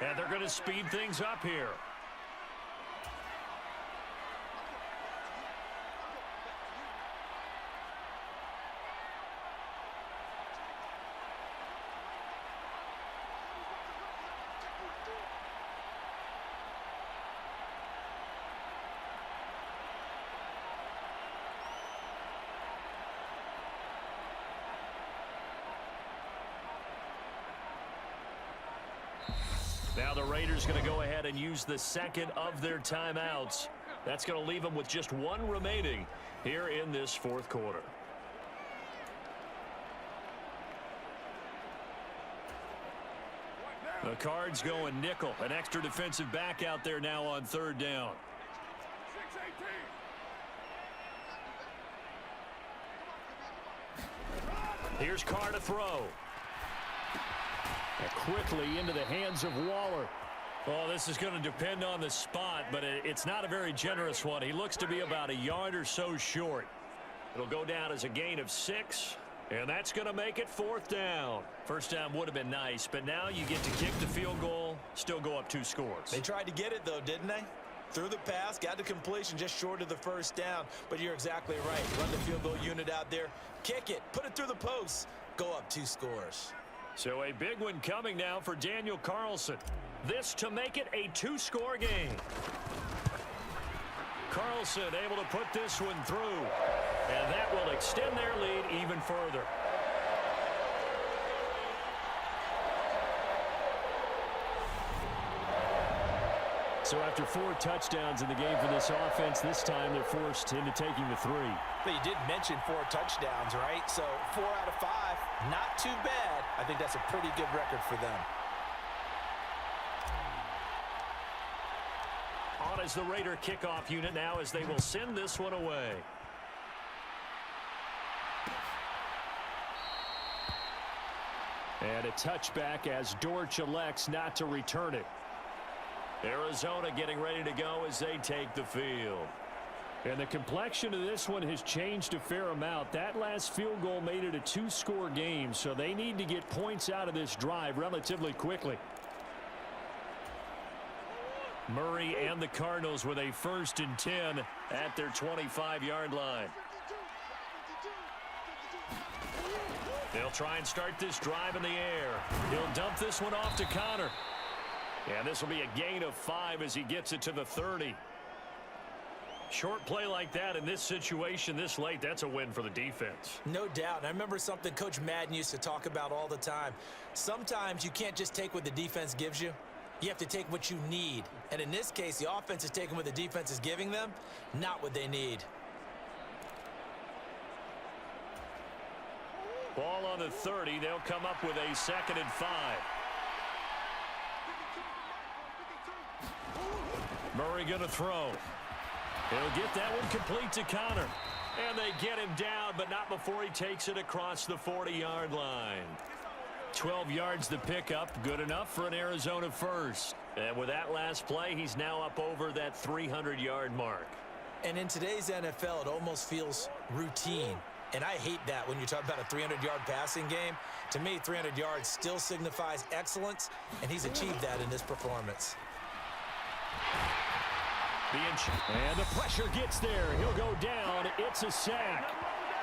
And they're going to speed things up here. Now the Raiders going to go ahead and use the second of their timeouts. That's going to leave them with just 1 remaining here in this 4th quarter. The Cards going nickel. An extra defensive back out there now on 3rd down. Here's Carr to throw. Quickly into the hands of Waller. Well, this is going to depend on the spot, but it's not a very generous one. He looks to be about a yard or so short. It'll go down as a gain of 6, and that's going to make it 4th down. First down would have been nice, but now you get to kick the field goal, still go up 2 scores. They tried to get it, though, didn't they? Threw the pass, got to completion just short of the first down, but you're exactly right. Run the field goal unit out there, kick it, put it through the posts, go up 2 scores. So a big one coming now for Daniel Carlson. This to make it a 2-score game. Carlson able to put this one through. And that will extend their lead even further. So after 4 touchdowns in the game for this offense, this time they're forced into taking the 3. But you did mention 4 touchdowns, right? So 4 out of 5, not too bad. I think that's a pretty good record for them. On as the Raider kickoff unit now as they will send this one away. And a touchback as Dortch elects not to return it. Arizona getting ready to go as they take the field. And the complexion of this one has changed a fair amount. That last field goal made it a 2-score game, so they need to get points out of this drive relatively quickly. Murray and the Cardinals with a 1st and 10 at their 25-yard line. They'll try and start this drive in the air. He'll dump this one off to Connor. And this will be a gain of 5 as he gets it to the 30. Short play like that in this situation this late, that's a win for the defense. No doubt. And I remember something Coach Madden used to talk about all the time. Sometimes you can't just take what the defense gives you. You have to take what you need. And in this case, the offense is taking what the defense is giving them, not what they need. Ball on the 30. They'll come up with a 2nd and 5. Murray going to throw. He'll get that one complete to Connor. And they get him down, but not before he takes it across the 40-yard line. 12 yards to pick up. Good enough for an Arizona first. And with that last play, he's now up over that 300-yard mark. And in today's NFL, it almost feels routine. And I hate that when you talk about a 300-yard passing game. To me, 300 yards still signifies excellence, and he's achieved that in this performance. And the pressure gets there. He'll go down. It's a sack.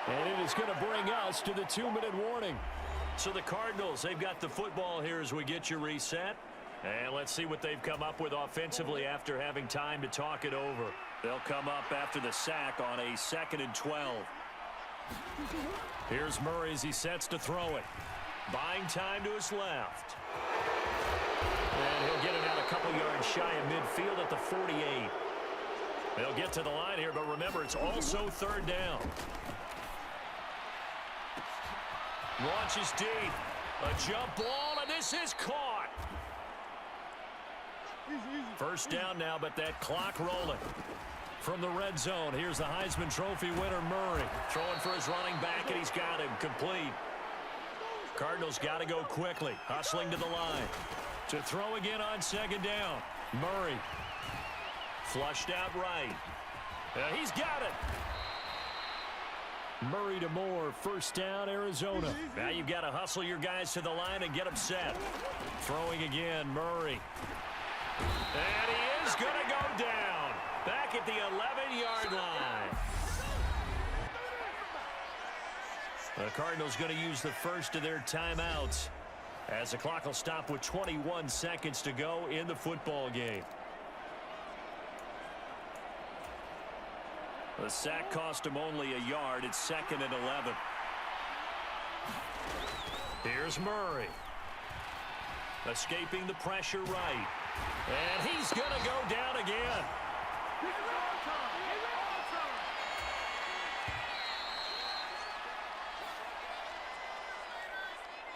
And it is going to bring us to the 2-minute warning. So the Cardinals, they've got the football here as we get you reset. And let's see what they've come up with offensively after having time to talk it over. They'll come up after the sack on a 2nd and 12. Here's Murray as he sets to throw it. Buying time to his left. And he'll get it out a couple yards shy of midfield at the 48. They'll get to the line here, but remember, it's also 3rd down. Launches deep. A jump ball, and this is caught. 1st down now, but that clock rolling. From the red zone, here's the Heisman Trophy winner, Murray. Throwing for his running back, and he's got him complete. Cardinals got to go quickly. Hustling to the line. To throw again on 2nd down. Murray. Flushed out right. He's got it. Murray to Moore. 1st down, Arizona. Now you've got to hustle your guys to the line and get them set. Throwing again, Murray. And he is going to go down. Back at the 11-yard line. The Cardinals going to use the first of their timeouts as the clock will stop with 21 seconds to go in the football game. The sack cost him only a yard. It's 2nd and 11. Here's Murray. Escaping the pressure right. And he's going to go down again.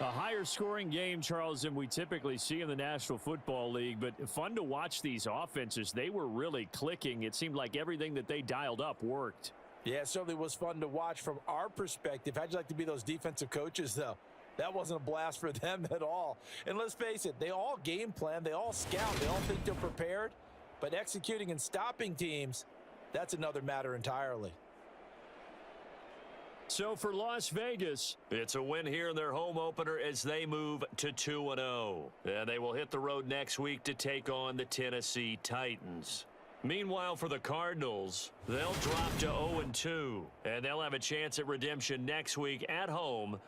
A higher scoring game, Charles, than we typically see in the National Football League, but fun to watch these offenses. They were really clicking. It seemed like everything that they dialed up worked. Yeah, it certainly was fun to watch from our perspective. How'd you like to be those defensive coaches, though? That wasn't a blast for them at all. And let's face it, they all game plan, they all scout, they all think they're prepared, but executing and stopping teams, that's another matter entirely. So for Las Vegas, it's a win here in their home opener as they move to 2-0. And they will hit the road next week to take on the Tennessee Titans. Meanwhile, for the Cardinals, they'll drop to 0-2. And they'll have a chance at redemption next week at home